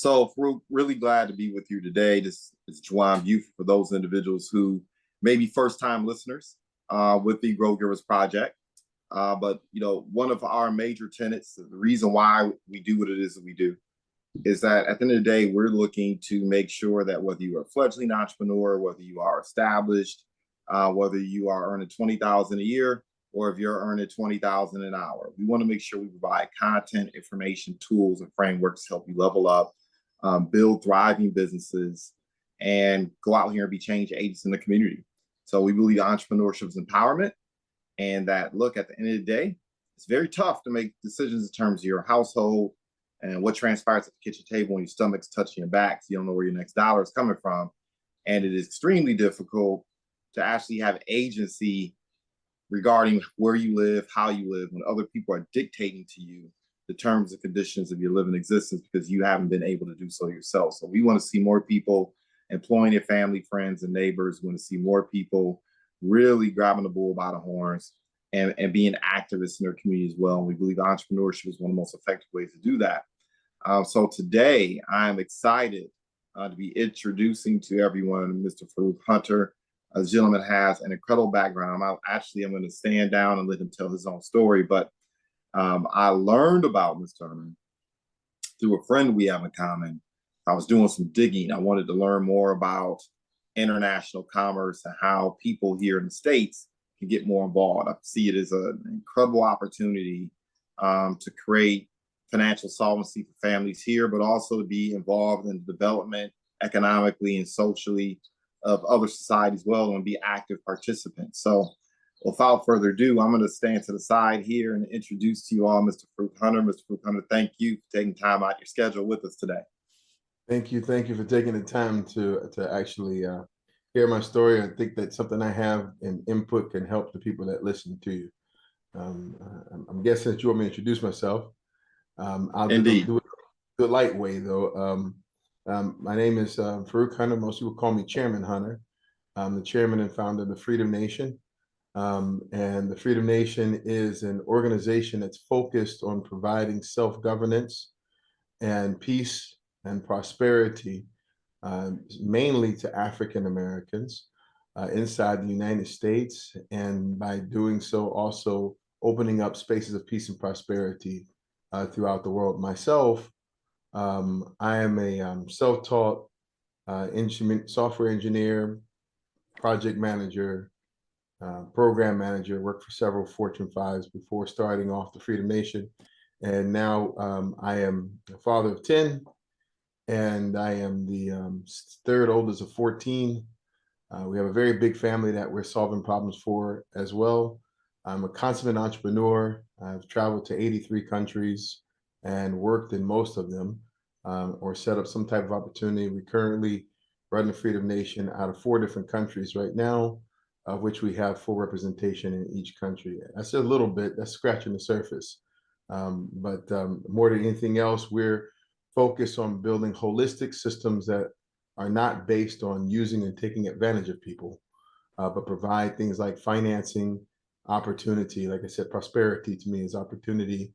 So we're really glad to be with you today. This is Juwan Youth for those individuals who may be first-time listeners with the Grow Givers Project. But one of our major tenets, the reason why we do what it is that we do, is that at the end of the day, we're looking to make sure that whether you are a fledgling entrepreneur, whether you are established, whether you are earning $20,000 a year, or if you're earning $20,000 an hour, we want to make sure we provide content, information, tools, and frameworks to help you level up, build thriving businesses, and go out here and be change agents in the community. So we believe entrepreneurship is empowerment, and that, look, at the end of the day, it's very tough to make decisions in terms of your household and what transpires at the kitchen table when your stomach's touching your back, so you don't know where your next dollar is coming from. And it is extremely difficult to actually have agency regarding where you live, how you live, when other people are dictating to you the terms and conditions of your living existence because you haven't been able to do so yourself. So we want to see more people employing their family, friends, and neighbors. We want to see more people really grabbing the bull by the horns and being activists in their community as well. And we believe entrepreneurship is one of the most effective ways to do that. So today, I'm excited to be introducing to everyone Mr. Faruq Hunter. This gentleman has an incredible background. I'm going to stand down and let him tell his own story. But I learned about Mr. Hunter through a friend we have in common. I was doing some digging. I wanted to learn more about international commerce and how people here in the States can get more involved. I see it as an incredible opportunity to create financial solvency for families here, but also to be involved in the development economically and socially of other societies as well and be active participants. So without further ado, I'm going to stand to the side here and introduce to you all Mr. Faruq Hunter. Mr. Faruq Hunter, thank you for taking time out of your schedule with us today. Thank you. Thank you for taking the time to actually hear my story. I think that something I have and input can help the people that listen to you. I'm guessing that you want me to introduce myself. I'll do it the light way, though. My name is Faruq Hunter. Most people call me Chairman Hunter. I'm the chairman and founder of the Freedom Nation. And the Freedom Nation is an organization that's focused on providing self-governance and peace and prosperity, mainly to African Americans inside the United States. And by doing so, also opening up spaces of peace and prosperity throughout the world. Myself, I am a self-taught software engineer, project manager, program manager, worked for several Fortune 5s before starting off the Freedom Nation. And now I am a father of 10, and I am the third oldest of 14. We have a very big family that we're solving problems for as well. I'm a consummate entrepreneur. I've traveled to 83 countries and worked in most of them or set up some type of opportunity. We currently run the Freedom Nation out of 4 different countries right now, of which we have full representation in each country. I said a little bit, that's scratching the surface. But more than anything else, we're focused on building holistic systems that are not based on using and taking advantage of people, but provide things like financing, opportunity. Like I said, prosperity to me is opportunity,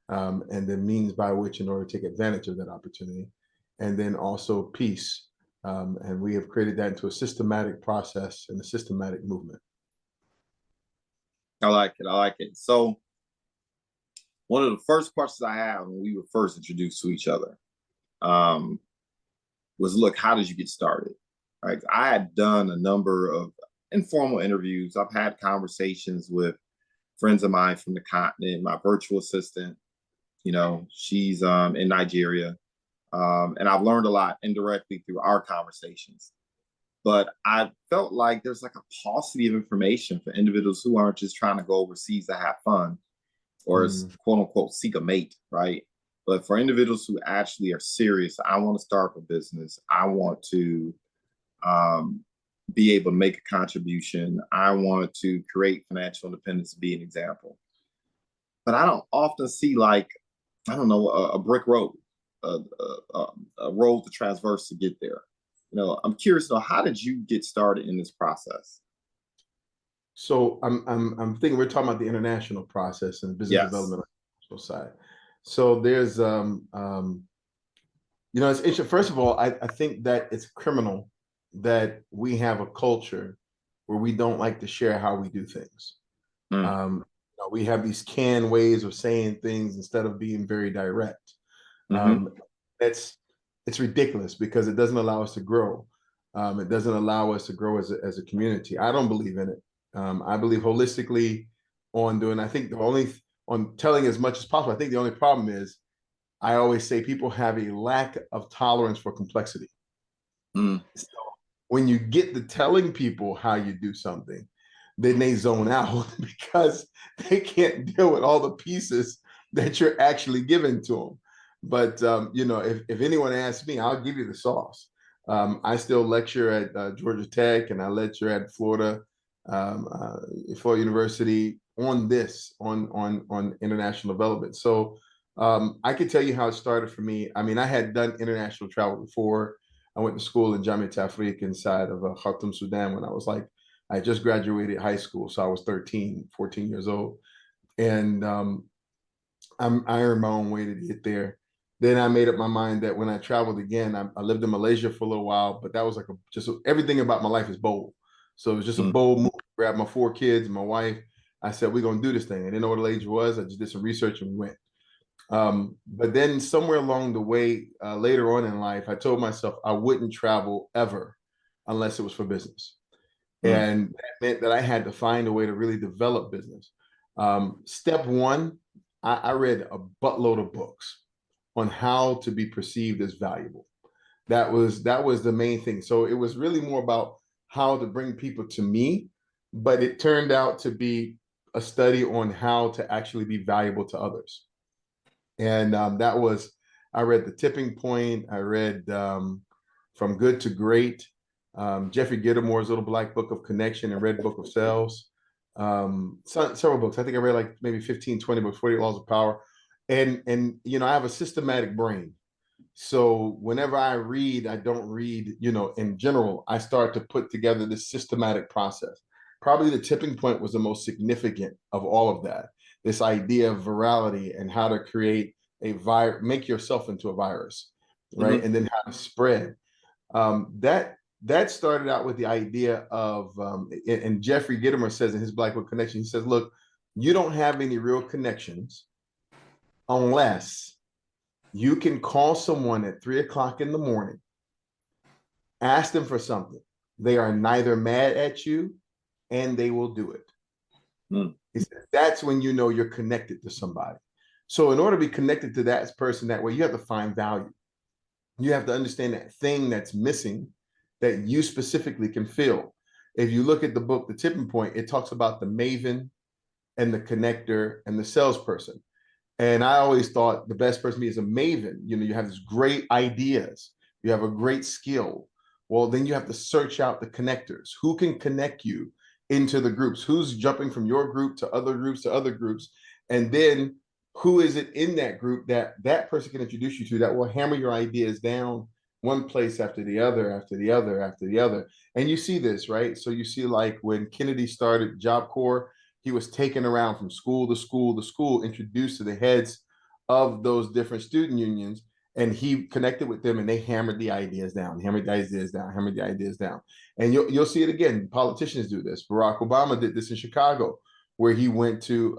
and the means by which in order to take advantage of that opportunity, and then also peace. And we have created that into a systematic process and a systematic movement. I like it. I like it. So one of the first questions I had when we were first introduced to each other was, look, how did you get started? Right? I had done a number of informal interviews. I've had conversations with friends of mine from the continent. My virtual assistant, she's in Nigeria. And I've learned a lot indirectly through our conversations. But I felt like there's like a paucity of information for individuals who aren't just trying to go overseas to have fun or quote unquote seek a mate, right? But for individuals who actually are serious, I want to start a business. I want to be able to make a contribution. I want to create financial independence, be an example. But I don't often see a brick road, a road to traverse to get there. I'm curious to know, how did you get started in this process? So I'm thinking we're talking about the international process and business development on the side. So there's You know, it's interesting. First of all, I think that it's criminal that we have a culture where we don't like to share how we do things. Mm, We have these canned ways of saying things instead of being very direct. mm-hmm, Um, it's it's ridiculous because it doesn't allow us to grow. It doesn't allow us to grow as a community. I don't believe in it. I believe holistically on doing. I think the only on telling as much as possible. I think the only problem is I always say people have a lack of tolerance for complexity. mm, So when you get to telling people how you do something, then they zone out because they can't deal with all the pieces that you're actually giving to them. But if anyone asks me, I'll give you the sauce. I still lecture at Georgia Tech, and I lecture at Florida University on this on international development. So I could tell you how it started for me. I mean, I had done international travel before. I went to school in Jamia Tafriq inside of Khartoum, Sudan when I just graduated high school. So I was 13, 14 years old. And I earned my own way to get there. Then I made up my mind that when I traveled again, I lived in Malaysia for a little while, but that was like everything about my life is bold. So it was just a mm, bold move. Grabbed my 4 kids, my wife. I said, we're going to do this thing. I didn't know what age was. I just did some research and we went. But then somewhere along the way, later on in life, I told myself I wouldn't travel ever unless it was for business. mm, And that meant that I had to find a way to really develop business. Step one, I read a buttload of books on how to be perceived as valuable. That was the main thing. So it was really more about how to bring people to me, but it turned out to be a study on how to actually be valuable to others. And I read The Tipping Point. I read From Good to Great, Jeffrey Gitomore's Little Black Book of Connection and Red Book of Sales. Several books. I think I read like maybe 15, 20 books, 40 Laws of Power. And I have a systematic brain. So whenever I read, I don't read, in general, I start to put together this systematic process. Probably The Tipping Point was the most significant of all of that. This idea of virality and how to create a virus, make yourself into a virus, right? mm-hmm, And then how to spread. That started out with the idea of, and Jeffrey Gitomer says in his Black Book Connection, he says, look, you don't have any real connections unless you can call someone at 3 o'clock in the morning, ask them for something. They are neither mad at you and they will do it. mm, He said, that's when you know you're connected to somebody. So, in order to be connected to that person that way, you have to find value. You have to understand that thing that's missing that you specifically can fill. If you look at the book, The Tipping Point, it talks about the maven and the connector and the salesperson. And I always thought the best person to be is a maven. You have these great ideas, you have a great skill. Well, then you have to search out the connectors. Who can connect you into the groups? Who's jumping from your group to other groups to other groups? And then who is it in that group that person can introduce you to that will hammer your ideas down one place after the other, after the other, after the other. And you see this, right? So you see like when Kennedy started Job Corps, he was taken around from school to school to school, introduced to the heads of those different student unions, and he connected with them, and they hammered the ideas down, hammered the ideas down, hammered the ideas down. And you'll see it again. Politicians do this. Barack Obama did this in Chicago, where he went to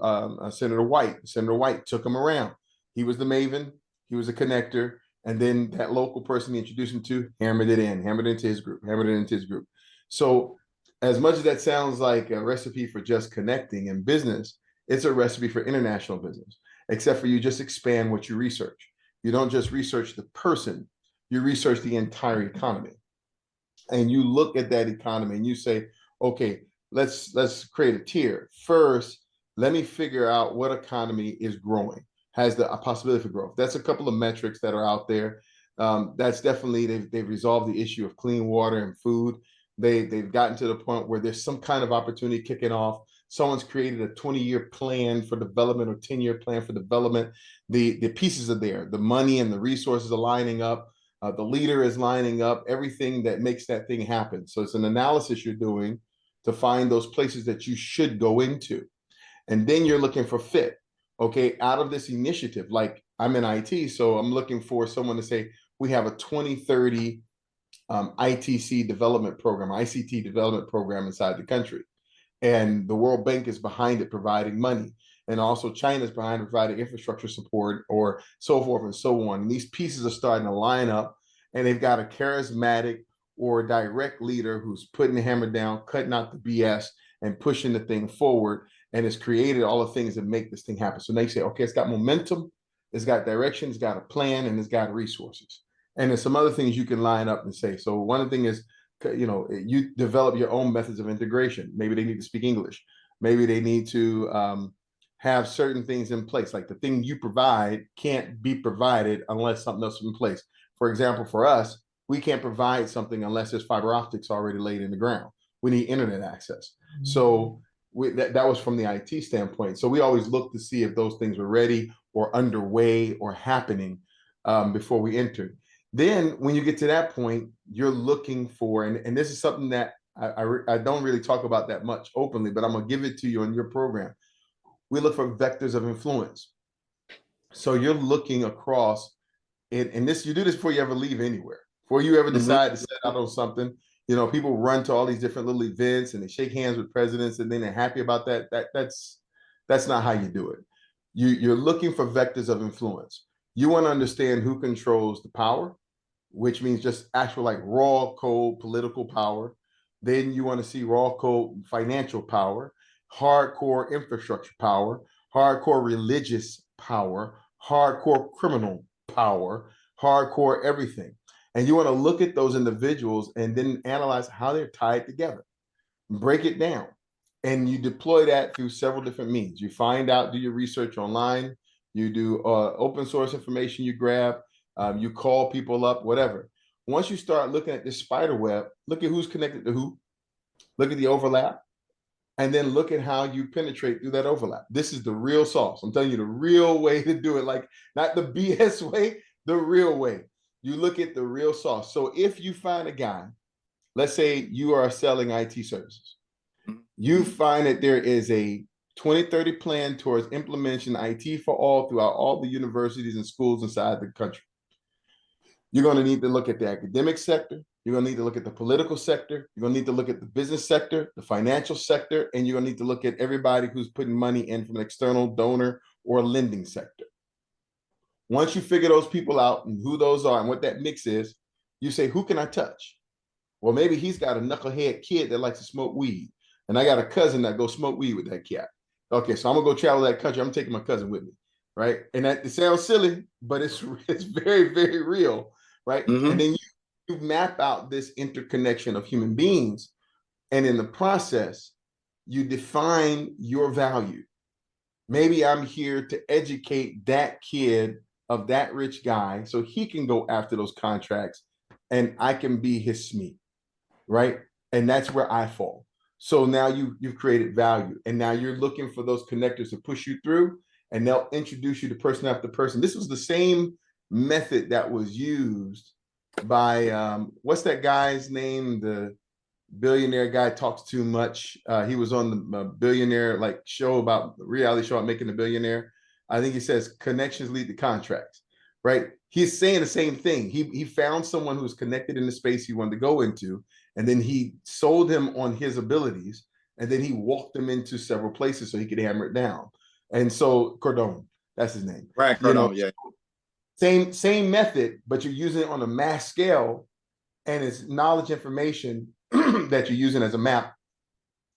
Senator White. Senator White took him around. He was the maven, he was a connector, and then that local person he introduced him to hammered it in, hammered it into his group, hammered it into his group. So as much as that sounds like a recipe for just connecting in business, it's a recipe for international business, except for you just expand what you research. You don't just research the person, you research the entire economy. And you look at that economy and you say, okay, let's create a tier. First, let me figure out what economy is growing, has the a possibility for growth. That's a couple of metrics that are out there. That's definitely they've resolved the issue of clean water and food. They've gotten to the point where there's some kind of opportunity kicking off. Someone's created a 20-year plan for development or 10-year plan for development. The pieces are there. The money and the resources are lining up. The leader is lining up. Everything that makes that thing happen. So it's an analysis you're doing to find those places that you should go into. And then you're looking for fit. Okay, out of this initiative, like I'm in IT, so I'm looking for someone to say, we have a 2030 ITC development program, ICT development program inside the country. And the World Bank is behind it, providing money. And also China's behind providing infrastructure support, or so forth and so on. And these pieces are starting to line up, and they've got a charismatic or direct leader who's putting the hammer down, cutting out the BS and pushing the thing forward, and has created all the things that make this thing happen. So they say, okay, it's got momentum, it's got direction, it's got a plan, and it's got resources. And there's some other things you can line up and say. So one thing is, you develop your own methods of integration. Maybe they need to speak English. Maybe they need to have certain things in place. Like the thing you provide can't be provided unless something else is in place. For example, for us, we can't provide something unless there's fiber optics already laid in the ground. We need internet access. So that was from the IT standpoint. So we always look to see if those things were ready or underway or happening before we entered. Then when you get to that point, you're looking for, and this is something that I don't really talk about that much openly, but I'm going to give it to you in your program. We look for vectors of influence. So you're looking across it, and you do this before you ever leave anywhere. Before you ever decide to set out on something, people run to all these different little events and they shake hands with presidents and then they're happy about that. That's not how you do it. You're looking for vectors of influence. You want to understand who controls the power, which means just actual like raw code political power. Then you want to see raw code financial power, hardcore infrastructure power, hardcore religious power, hardcore criminal power, hardcore everything. And you want to look at those individuals and then analyze how they're tied together, break it down. And you deploy that through several different means. You find out, do your research online, you do open source information you grab, you call people up, whatever. Once you start looking at this spider web, look at who's connected to who, look at the overlap, and then look at how you penetrate through that overlap. This is the real sauce. I'm telling you the real way to do it, like not the BS way, the real way. You look at the real sauce. So if you find a guy, let's say you are selling IT services, you find that there is a 2030 plan towards implementation IT for all throughout all the universities and schools inside the country. You're going to need to look at the academic sector. You're going to need to look at the political sector. You're going to need to look at the business sector, the financial sector, and you're going to need to look at everybody who's putting money in from an external donor or lending sector. Once you figure those people out and who those are and what that mix is, you say, who can I touch? Well, maybe he's got a knucklehead kid that likes to smoke weed. And I got a cousin that goes smoke weed with that cat. Okay, so I'm going to go travel that country. I'm taking my cousin with me, right? And that it sounds silly, but it's very, very real, right? And then you map out this interconnection of human beings. And in the process, you define your value. Maybe I'm here to educate that kid of that rich guy so he can go after those contracts and I can be his SME, right? And that's where I fall. So now you've created value, and now you're looking for those connectors to push you through, and they'll introduce you to person after person. This was the same method that was used by what's that guy's name? The billionaire guy talks too much. He was on the billionaire show about reality show about making a billionaire. I think he says connections lead to contracts, right? He's saying the same thing. He found someone who was connected in the space he wanted to go into, and then he sold him on his abilities, and then he walked him into several places so he could hammer it down. And so Cardone, that's his name. Right, Cardone, yeah. Same method, but you're using it on a mass scale, and it's knowledge information that you're using as a map,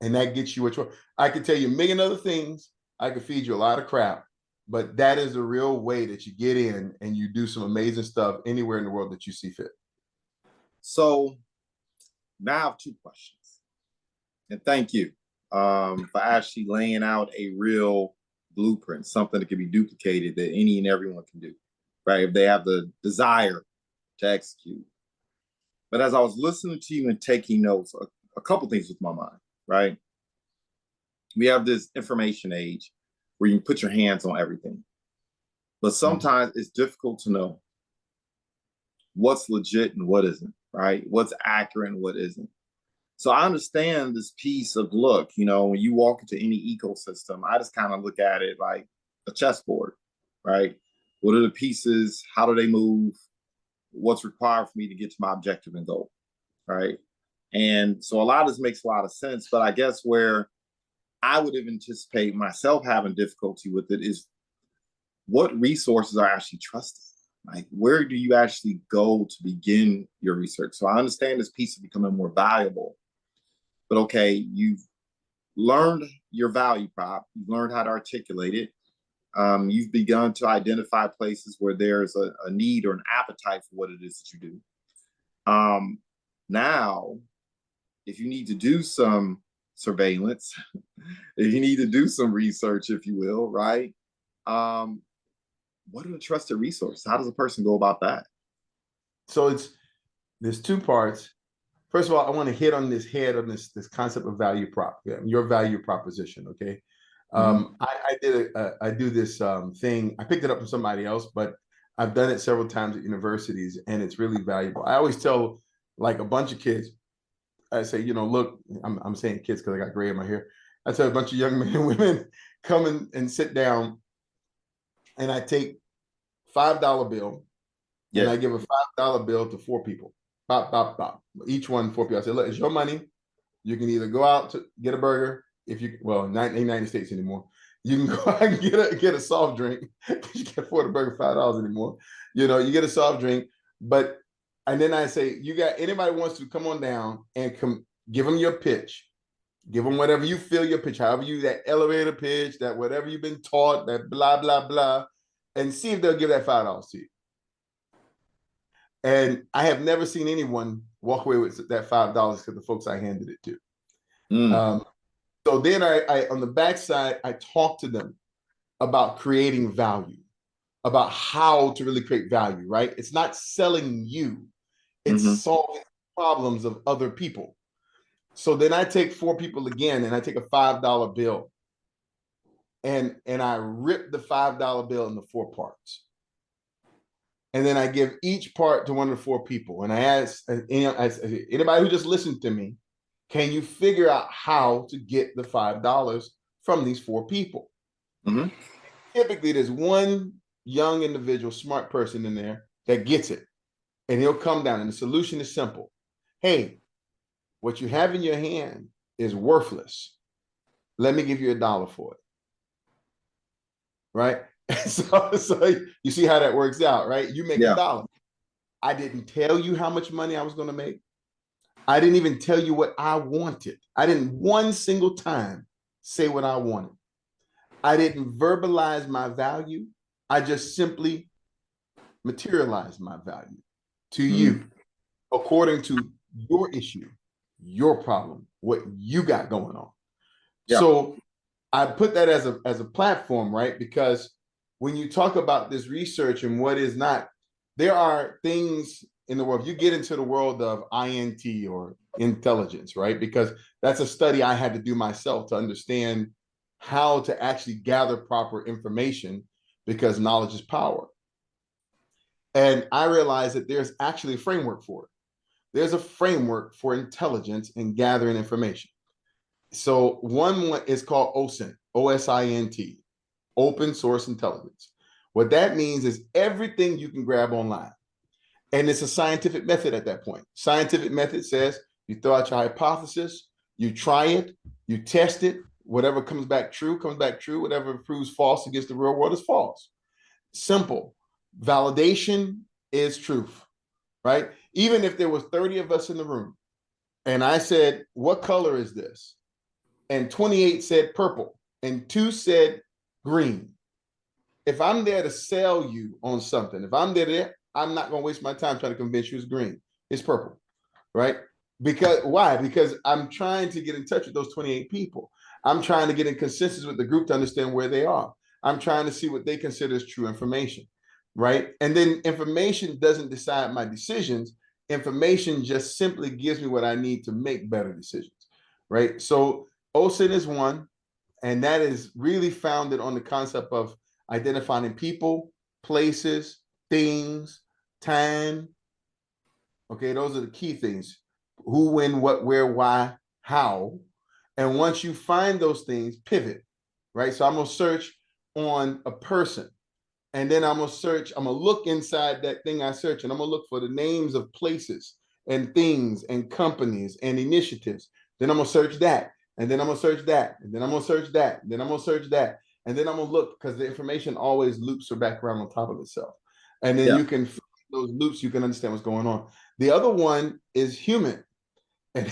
and that gets you what you want. I could tell you a million other things. I could feed you a lot of crap, but that is the real way that you get in and you do some amazing stuff anywhere in the world that you see fit. So now I have two questions. And thank you for actually laying out a real blueprint, something that can be duplicated that any and everyone can do, right? If they have the desire to execute. But as I was listening to you and taking notes, a couple things with my mind, right? We have this information age where you can put your hands on everything. But sometimes it's difficult to know what's legit and what isn't, right? What's accurate and what isn't. So I understand this piece of, look, when you walk into any ecosystem, I just kind of look at it like a chessboard, right? What are the pieces? How do they move? what's required for me to get to my objective and goal, right? And so a lot of this makes a lot of sense, but I guess where I would have anticipated myself having difficulty with it is what resources are actually trusted. Like, where do you actually go to begin your research? So I understand this piece of becoming more valuable, but okay, you've learned your value prop, you've learned how to articulate it. You've begun to identify places where there's a need or an appetite for what it is that you do. Now, if you need to do some surveillance, if you need to do some research, if you will, right? What are the trusted resources? How does a person go about that? So there's two parts. First of all, I want to hit on this concept of value prop, your value proposition. Okay. I do this thing. I picked it up from somebody else, but I've done it several times at universities, and it's really valuable. I always tell like a bunch of kids, I say, look, I'm saying kids because I got gray in my hair. I tell a bunch of young men and women, come and sit down, and I take $5 bill, and I give a $5 bill to 4 people. Bop, bop, bop. Each one 4 people. I say, look, it's your money. You can either go out to get a burger, not in the United States anymore. You can go out and get a soft drink because you can't afford a burger $5 anymore. You get a soft drink, and then I say, you got anybody wants to come on down and give them your pitch. Give them whatever you feel your pitch, however that elevator pitch, that whatever you've been taught, that blah, blah, blah, and see if they'll give that $5 to you. And I have never seen anyone walk away with that $5 to the folks I handed it to. So then I on the backside, I talk to them about creating value, about how to really create value, right? It's not selling you, it's solving problems of other people. So then I take 4 people again, and I take a $5 bill, and I rip the $5 bill into 4 parts. And then I give each part to one of the 4 people. And I ask anybody who just listened to me, can you figure out how to get the $5 from these 4 people? Typically, there's one young individual, smart person in there that gets it. And he'll come down, and the solution is simple. Hey, what you have in your hand is worthless. Let me give you $1 for it. Right? So you see how that works out, right? You make $1. I didn't tell you how much money I was going to make. I didn't even tell you what I wanted. I didn't one single time say what I wanted. I didn't verbalize my value. I just simply materialized my value to you according to your issue, your problem, what you got going on. So I put that as a platform, right? Because when you talk about this research and what is not, there are things in the world. You get into the world of INT or intelligence, right? Because that's a study I had to do myself to understand how to actually gather proper information, because knowledge is power. And I realized that there's actually a framework for it. There's a framework for intelligence and gathering information. So one is called OSINT, OSINT, open source intelligence. What that means is everything you can grab online. And it's a scientific method at that point. Scientific method says you throw out your hypothesis, you try it, you test it, whatever comes back true, whatever proves false against the real world is false. Simple. Validation is truth, right? Even if there was 30 of us in the room and I said, what color is this? And 28 said purple and 2 said green. If I'm there to sell you on something, if I'm there, I'm not going to waste my time trying to convince you it's green. It's purple, right? Why? Because I'm trying to get in touch with those 28 people. I'm trying to get in consensus with the group to understand where they are. I'm trying to see what they consider as true information, right? And then information doesn't decide my decisions. Information just simply gives me what I need to make better decisions, right? So OSINT is one, and that is really founded on the concept of identifying people, places, things, time. Okay, those are the key things. Who, when, what, where, why, how. And once you find those things, pivot, right? So I'm going to search on a person. And then I'm gonna search, I'm gonna look inside that thing I search, and I'm gonna look for the names of places and things and companies and initiatives. Then I'm gonna search that, and then I'm gonna search that, and then I'm gonna search that, and then I'm gonna search that, and then I'm gonna look, because the information always loops or back around on top of itself. And then Yeah. you can find those loops, you can understand what's going on. The other one is human. And,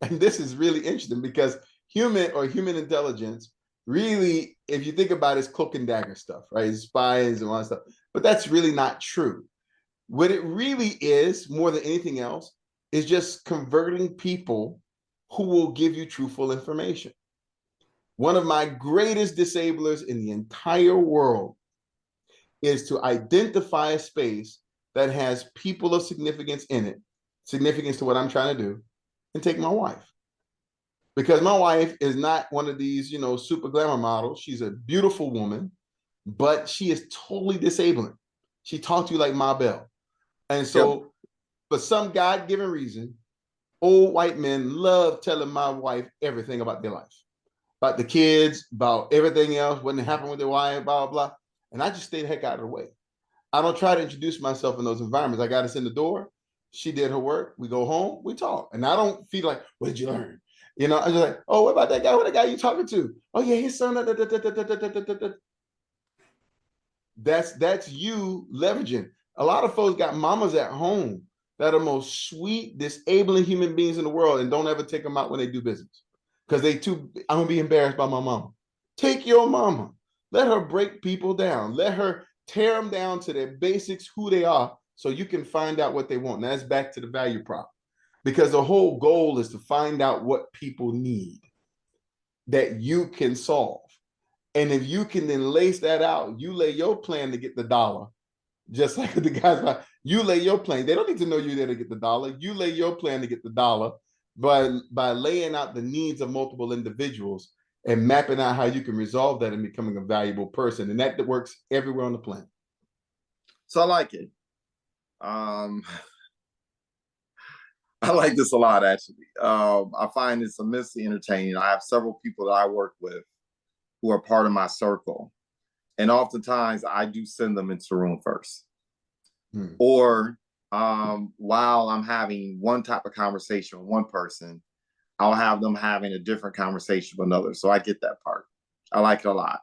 and this is really interesting, because human or human intelligence, really, if you think about it, it's cloak and dagger stuff, right? It's spies and all that stuff. But that's really not true. What it really is, more than anything else, is just converting people who will give you truthful information. One of my greatest disablers in the entire world is to identify a space that has people of significance in it, significance to what I'm trying to do, and take my wife. Because my wife is not one of these, super glamour models. She's a beautiful woman, but she is totally disabling. She talks to you like Ma Bell. And Yep. so, for some God-given reason, old white men love telling my wife everything about their life, about the kids, about everything else, what happened with their wife, blah, blah, blah. And I just stay the heck out of the way. I don't try to introduce myself in those environments. I got us in the door. She did her work. We go home. We talk. And I don't feel like, what did you learn? I'm just like, oh, what about that guy? What the guy you talking to? Oh yeah, his son. That's you leveraging. A lot of folks got mamas at home that are most sweet, disabling human beings in the world, and don't ever take them out when they do business, because I'm gonna be embarrassed by my mama. Take your mama. Let her break people down. Let her tear them down to their basics, who they are, so you can find out what they want. Now that's back to the value prop, because the whole goal is to find out what people need that you can solve. And if you can then lace that out, you lay your plan to get the dollar. Just like the guys, you lay your plan. They don't need to know you're there to get the dollar. You lay your plan to get the dollar by laying out the needs of multiple individuals and mapping out how you can resolve that and becoming a valuable person. And that works everywhere on the planet. So I like it. I like this a lot, actually. I find this immensely entertaining. I have several people that I work with who are part of my circle. And oftentimes I do send them into the room first. Or while I'm having one type of conversation with one person, I'll have them having a different conversation with another. So I get that part. I like it a lot.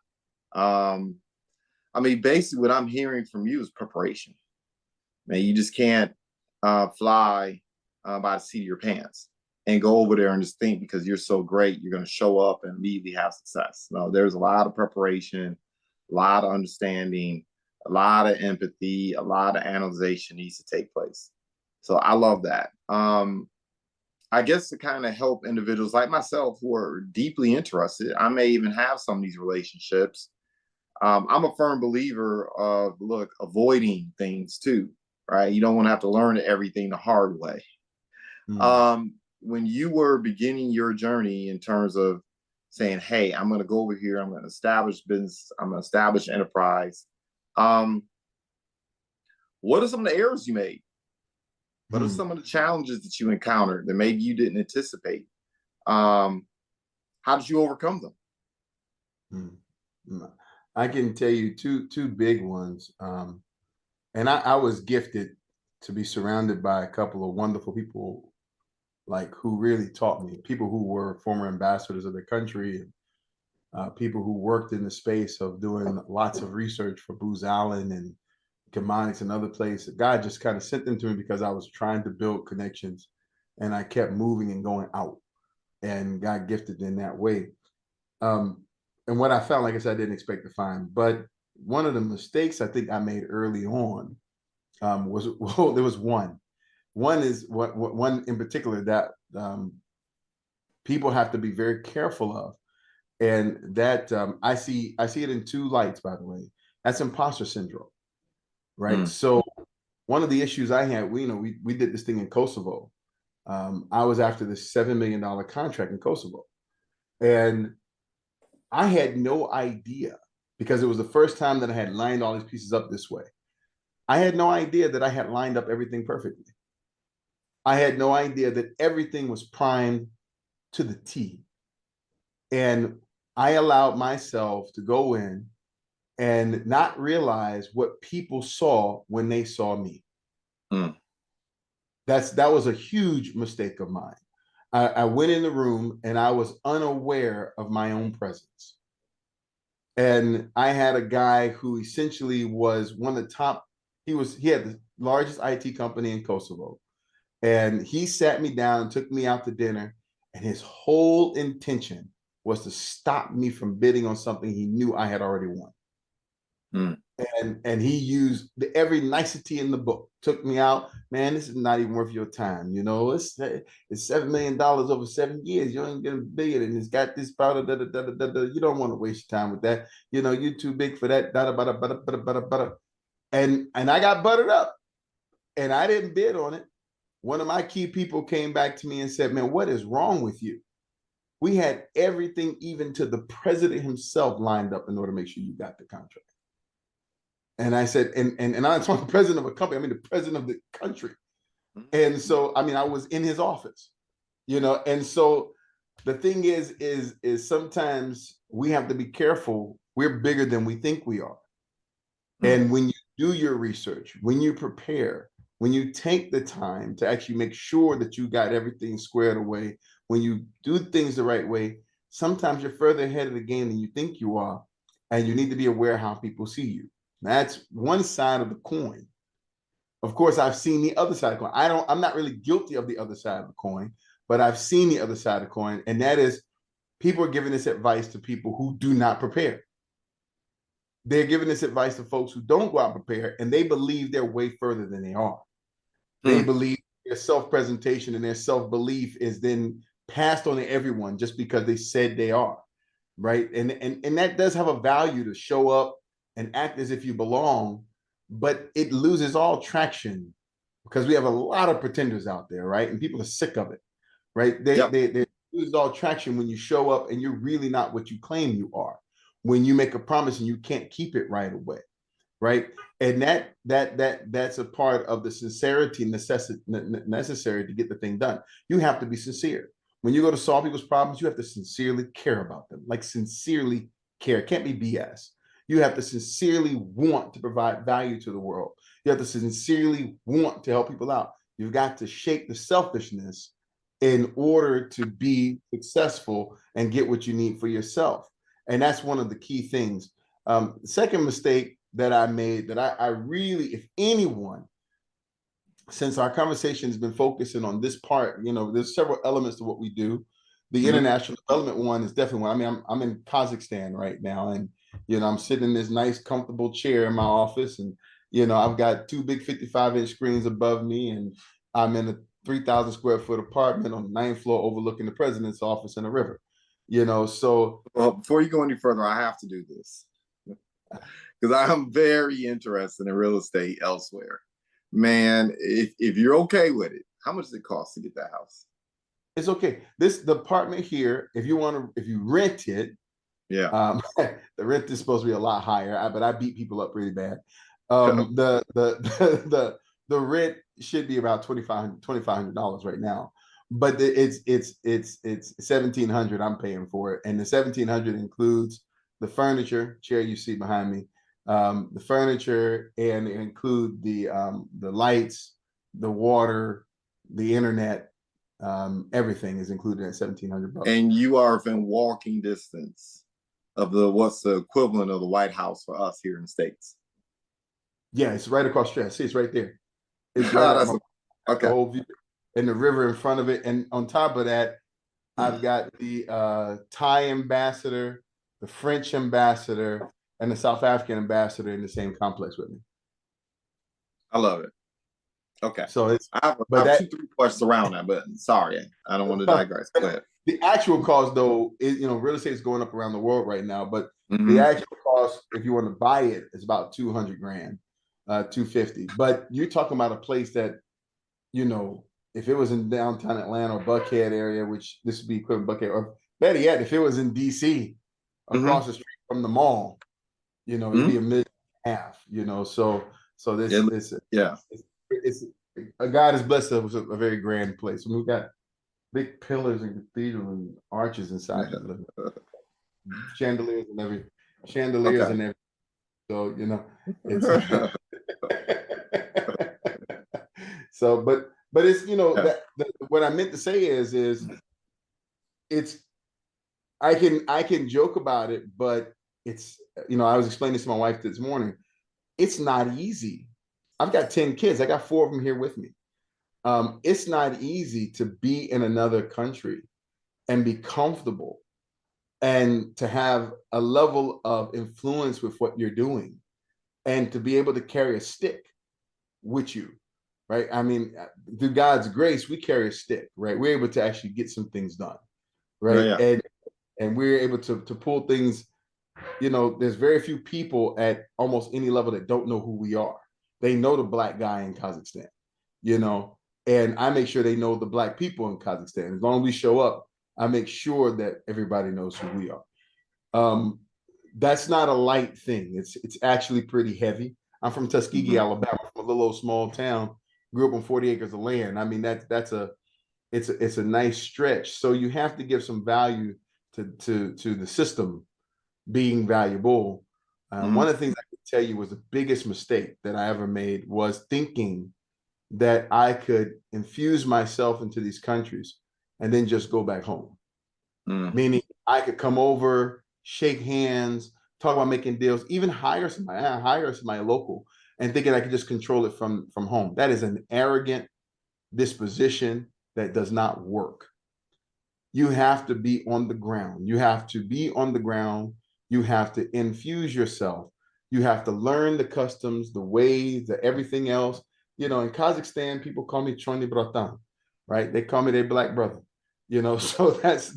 Basically what I'm hearing from you is preparation. Man, you just can't fly by the seat of your pants and go over there and just think because you're so great, you're going to show up and immediately have success. No, there's a lot of preparation, a lot of understanding, a lot of empathy, a lot of analyzation needs to take place. So I love that. I guess to kind of help individuals like myself who are deeply interested, I may even have some of these relationships. I'm a firm believer of, look, avoiding things too, right? You don't want to have to learn everything the hard way. When you were beginning your journey in terms of saying, hey, I'm going to go over here, I'm going to establish business, I'm going to establish enterprise. What are some of the errors you made? What are some of the challenges that you encountered that maybe you didn't anticipate? How did you overcome them? I can tell you two big ones. And I was gifted to be surrounded by a couple of wonderful people, like, who really taught me, people who were former ambassadors of their country, and people who worked in the space of doing lots of research for Booz Allen and Chemonics and other places. God just kind of sent them to me because I was trying to build connections, and I kept moving and going out, and got gifted in that way. And what I found, like I said, I didn't expect to find, but one of the mistakes I think I made early on was, well, there was one. One is one in particular that people have to be very careful of, and that I see it in two lights. By the way, that's imposter syndrome, right? So one of the issues I had, we did this thing in Kosovo. I was after this $7 million contract in Kosovo, and I had no idea, because it was the first time that I had lined all these pieces up this way. I had no idea that I had lined up everything perfectly. I had no idea that everything was primed to the T. And I allowed myself to go in and not realize what people saw when they saw me. Mm. That was a huge mistake of mine. I went in the room and I was unaware of my own presence. And I had a guy who essentially was one of the top, he had the largest IT company in Kosovo. And he sat me down and took me out to dinner. And his whole intention was to stop me from bidding on something he knew I had already won. Mm. And he used every nicety in the book. Took me out, man. This is not even worth your time. You know, it's $7 million over 7 years. You ain't gonna billion, and it's got this powder. Da, da, da, da, da. You don't want to waste your time with that. You know, you're too big for that. Da, da, da, da, da, da, da, da. And I got buttered up, and I didn't bid on it. One of my key people came back to me and said, "Man, what is wrong with you? We had everything, even to the president himself, lined up in order to make sure you got the contract." And I said, and I'm talking the president of a company, I mean the president of the country. And so, I mean, I was in his office, you know, and so the thing is sometimes we have to be careful. We're bigger than we think we are. And when you do your research, when you prepare, when you take the time to actually make sure that you got everything squared away, when you do things the right way, sometimes you're further ahead of the game than you think you are. And you need to be aware how people see you. That's one side of the coin. Of course, I've seen the other side of the coin. I'm not really guilty of the other side of the coin, but I've seen the other side of the coin. And that is people are giving this advice to people who do not prepare. They're giving this advice to folks who don't go out and prepare, and they believe they're way further than they are. They believe their self-presentation and their self-belief is then passed on to everyone just because they said they are. Right. And that does have a value to show up and act as if you belong, but it loses all traction because we have a lot of pretenders out there, right? And people are sick of it, right? They lose all traction when you show up and you're really not what you claim you are. When you make a promise and you can't keep it right away, right? And that's a part of the sincerity necessary to get the thing done. You have to be sincere. When you go to solve people's problems, you have to sincerely care about them, like sincerely care. It can't be BS. You have to sincerely want to provide value to the world. You have to sincerely want to help people out. You've got to shake the selfishness in order to be successful and get what you need for yourself. And that's one of the key things. The second mistake that I made that I really, if anyone, since our conversation has been focusing on this part, you know, there's several elements to what we do. The international development one is definitely one. I mean, I'm in Kazakhstan right now, and you know, I'm sitting in this nice, comfortable chair in my office, and you know, I've got two big 55-inch screens above me, and I'm in a 3,000 square foot apartment on the 9th floor overlooking the president's office and the river. You know, so well, before you go any further, I have to do this because I'm very interested in real estate elsewhere. Man, if you're okay with it, how much does it cost to get that house? it's okay. The apartment here, if you rent it, Yeah. the rent is supposed to be a lot higher, but I beat people up pretty bad. The rent should be about $2,500 right now, but it's 1,700. I'm paying for it, and the 1,700 includes the furniture, chair you see behind me, the furniture, and it include the lights, the water, the internet. Everything is included at $1,700. And you are within walking distance of what's the equivalent of the White House for us here in the States. Yeah, it's right across the street. See, it's right there. It's right at okay. the whole view, and the river in front of it. And on top of that, I've got the Thai ambassador, the French ambassador, and the South African ambassador in the same complex with me. I love it. Okay. So it's I have 2-3 questions around that, but sorry, I don't want to digress. Go ahead. The actual cost, though, is, you know, real estate is going up around the world right now, but the actual cost, if you want to buy it, is about 200 grand, 250. But you're talking about a place that, you know, if it was in downtown Atlanta or Buckhead area, which this would be equivalent Buckhead, or better yet, if it was in DC across the street from the mall, you know, it'd be $1.5 million, you know. So it's God has blessed us with a very grand place. I mean, we've got big pillars and cathedral and arches inside the chandeliers and everything. So, it's so, but it's, Yeah. that what I meant to say is it's, I can joke about it, but it's, I was explaining this to my wife this morning. It's not easy. I've got 10 kids. I got 4 of them here with me. It's not easy to be in another country and be comfortable and to have a level of influence with what you're doing and to be able to carry a stick with you, right? I mean, through God's grace, we carry a stick, right? We're able to actually get some things done, Yeah, right? yeah. And we're able to pull things. There's very few people at almost any level that don't know who we are. They know the black guy in Kazakhstan, you know, and I make sure they know the black people in Kazakhstan. As long as we show up, I make sure that everybody knows who we are. Um, that's not a light thing. It's actually pretty heavy. I'm from Tuskegee, Hmm. Alabama, from a little old small town. Grew up on 40 acres of land. I mean, it's a nice stretch. So you have to give some value to the system being valuable. One Hmm. of the things I can tell you was the biggest mistake that I ever made was thinking that I could infuse myself into these countries and then just go back home. Hmm. Meaning I could come over, shake hands, talk about making deals, even hire somebody local, and thinking I could just control it from home. That is an arrogant disposition that does not work. You have to be on the ground. You have to be on the ground. You have to infuse yourself. You have to learn the customs, the ways, the everything else. In Kazakhstan, people call me Choni Bratan, right? They call me their black brother. So that's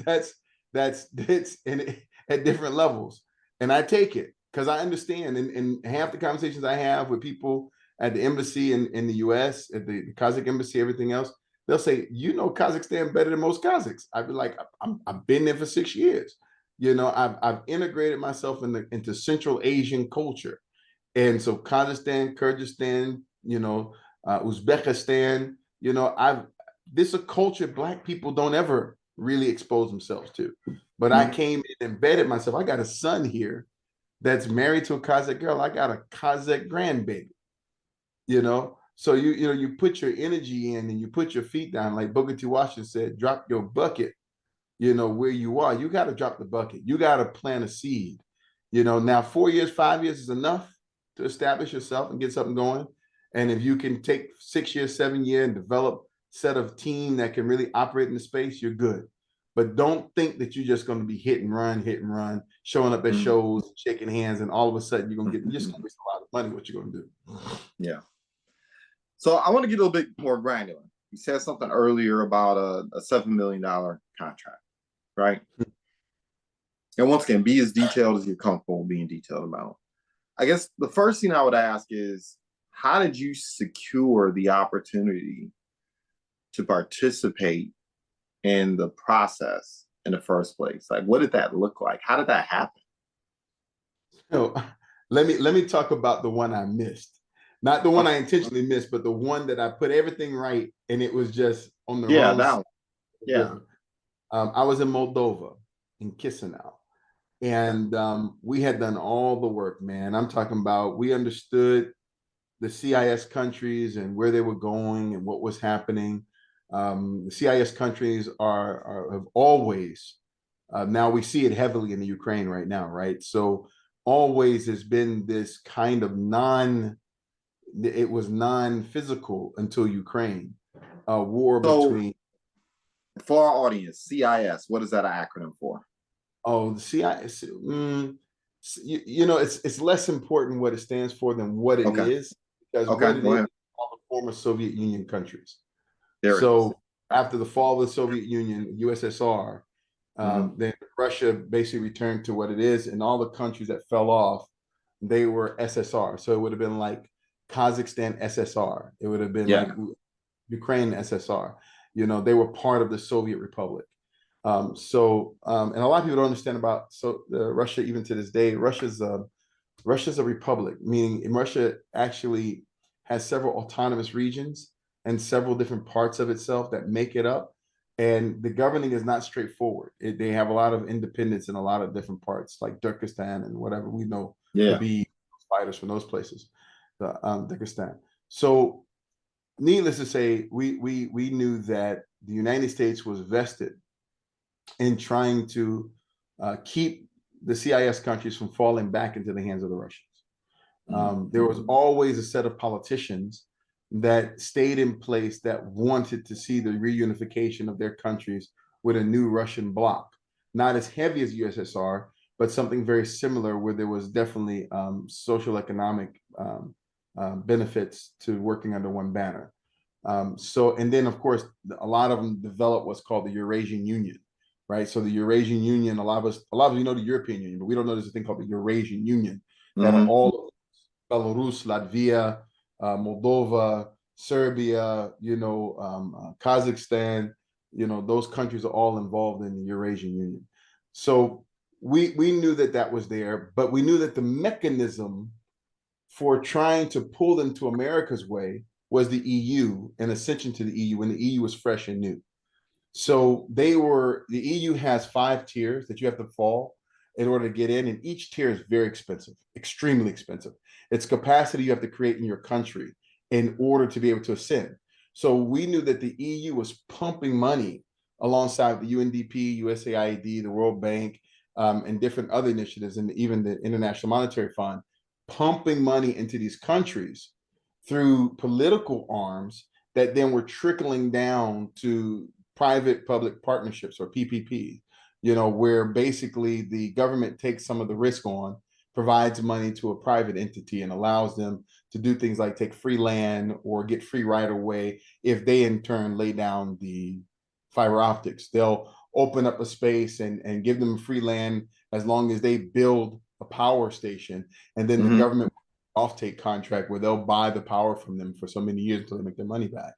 it's in at different levels. And I take it because I understand. And half the conversations I have with people at the embassy in the US, at the Kazakh embassy, everything else, they'll say, Kazakhstan better than most Kazakhs. I'd be like, I've been there for 6 years. I've integrated myself into Central Asian culture. And so Kazakhstan, Kyrgyzstan, Uzbekistan, this is a culture Black people don't ever really expose themselves to. But I Hmm. came and embedded myself. I got a son here that's married to a Kazakh girl. I got a Kazakh grandbaby. So you put your energy in and you put your feet down, like Booker T. Washington said, drop your bucket, where you are. You got to drop the bucket. You got to plant a seed. Now 4 years, 5 years is enough to establish yourself and get something going. And if you can take 6 years, 7 years and develop a set of team that can really operate in the space, you're good. But don't think that you're just going to be hit and run, showing up at Hmm. shows, shaking hands, and all of a sudden you're just going to waste a lot of money. What you're going to do? Yeah. So I want to get a little bit more granular. You said something earlier about a $7 million contract, right? And once again, be as detailed as you're comfortable being detailed about. I guess the first thing I would ask is, how did you secure the opportunity to participate in the process in the first place? Like, what did that look like? How did that happen? So let me talk about the one I missed. Not the one Okay. I intentionally missed, but the one that I put everything right and it was just on the Yeah, wrong that side one. of the Yeah. river. I was in Moldova, in Chisinau, Yeah. and we had done all the work, man. I'm talking about we understood the CIS countries and where they were going and what was happening. The CIS countries have always, now we see it heavily in the Ukraine right now, right? So always has been this kind of it was non-physical until Ukraine, war So between, for our audience, CIS, what is that an acronym for? the CIS. It's less important what it stands for than what it Okay. is, because Okay. what it Go is ahead. all the former Soviet Union countries. There it is. So after the fall of the Soviet Union, USSR, Mm-hmm. then Russia basically returned to what it is, and all the countries that fell off, they were SSR. So it would have been like Kazakhstan SSR. It would have been like Yeah. Ukraine SSR. They were part of the Soviet Republic. And a lot of people don't understand about Russia even to this day. Russia's a republic, meaning Russia actually has several autonomous regions and several different parts of itself that make it up. And the governing is not straightforward. They have a lot of independence in a lot of different parts, like Turkestan and whatever we know to Yeah. be fighters from those places, Dagestan. So, needless to say, we knew that the United States was vested in trying to keep the CIS countries from falling back into the hands of the Russians. There was always a set of politicians that stayed in place that wanted to see the reunification of their countries with a new Russian bloc, not as heavy as USSR, but something very similar where there was definitely social economic benefits to working under one banner. And then of course, a lot of them developed what's called the Eurasian Union, right? So the Eurasian Union, a lot of us know the European Union, but we don't know there's a thing called the Eurasian Union that are all Belarus, Latvia, Moldova, Serbia, Kazakhstan, those countries are all involved in the Eurasian Union. So we knew that was there, but we knew that the mechanism for trying to pull them to America's way was the EU, an ascension to the EU when the EU was fresh and new. So the EU has 5 tiers that you have to fall in order to get in, and each tier is very expensive, extremely expensive. It's capacity you have to create in your country in order to be able to ascend. So we knew that the EU was pumping money alongside the UNDP, USAID, the World Bank, and different other initiatives, and even the International Monetary Fund, pumping money into these countries through political arms that then were trickling down to private-public partnerships, or PPP, where basically the government takes some of the risk on, provides money to a private entity, and allows them to do things like take free land or get free right of way if they in turn lay down the fiber optics. They'll open up a space and give them free land as long as they build a power station, and then the government offtake contract where they'll buy the power from them for so many years until they make their money back.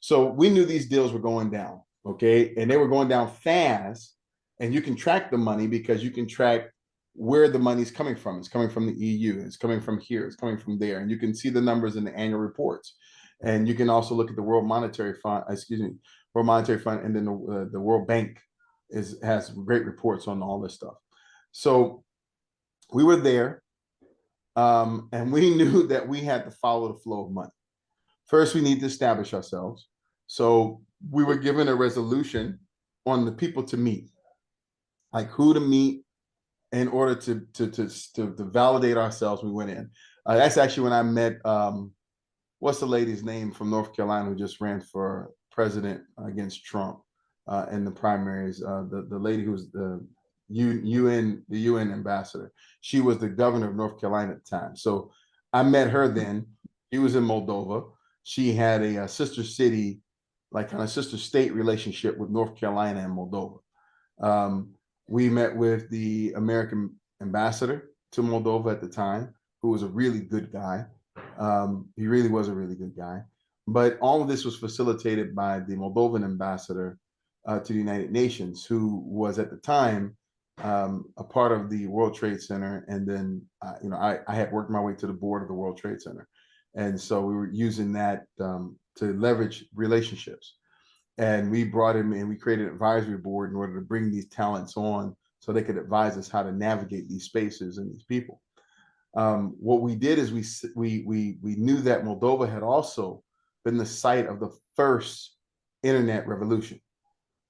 So we knew these deals were going down, okay? And they were going down fast, and you can track the money because you can track where the money's coming from. It's coming from the EU, it's coming from here, it's coming from there, and you can see the numbers in the annual reports. And you can also look at the World Monetary Fund, and then the World Bank has great reports on all this stuff. So we were there, and we knew that we had to follow the flow of money. First, we need to establish ourselves. So we were given a resolution on the people to meet, like who to meet in order to validate ourselves. We went in. That's actually when I met, what's the lady's name from North Carolina who just ran for president against Trump in the primaries? The lady who's the UN ambassador. She was the governor of North Carolina at the time. So I met her then. She was in Moldova. She had a sister city, like kind of sister state relationship with North Carolina and Moldova. We met with the American ambassador to Moldova at the time, who was a really good guy. He really was a really good guy. But all of this was facilitated by the Moldovan ambassador to the United Nations, who was at the time a part of the World Trade Center. And then, I had worked my way to the board of the World Trade Center. And so we were using that to leverage relationships. And we brought him in, we created an advisory board in order to bring these talents on so they could advise us how to navigate these spaces and these people. What we did is we knew that Moldova had also been the site of the first internet revolution.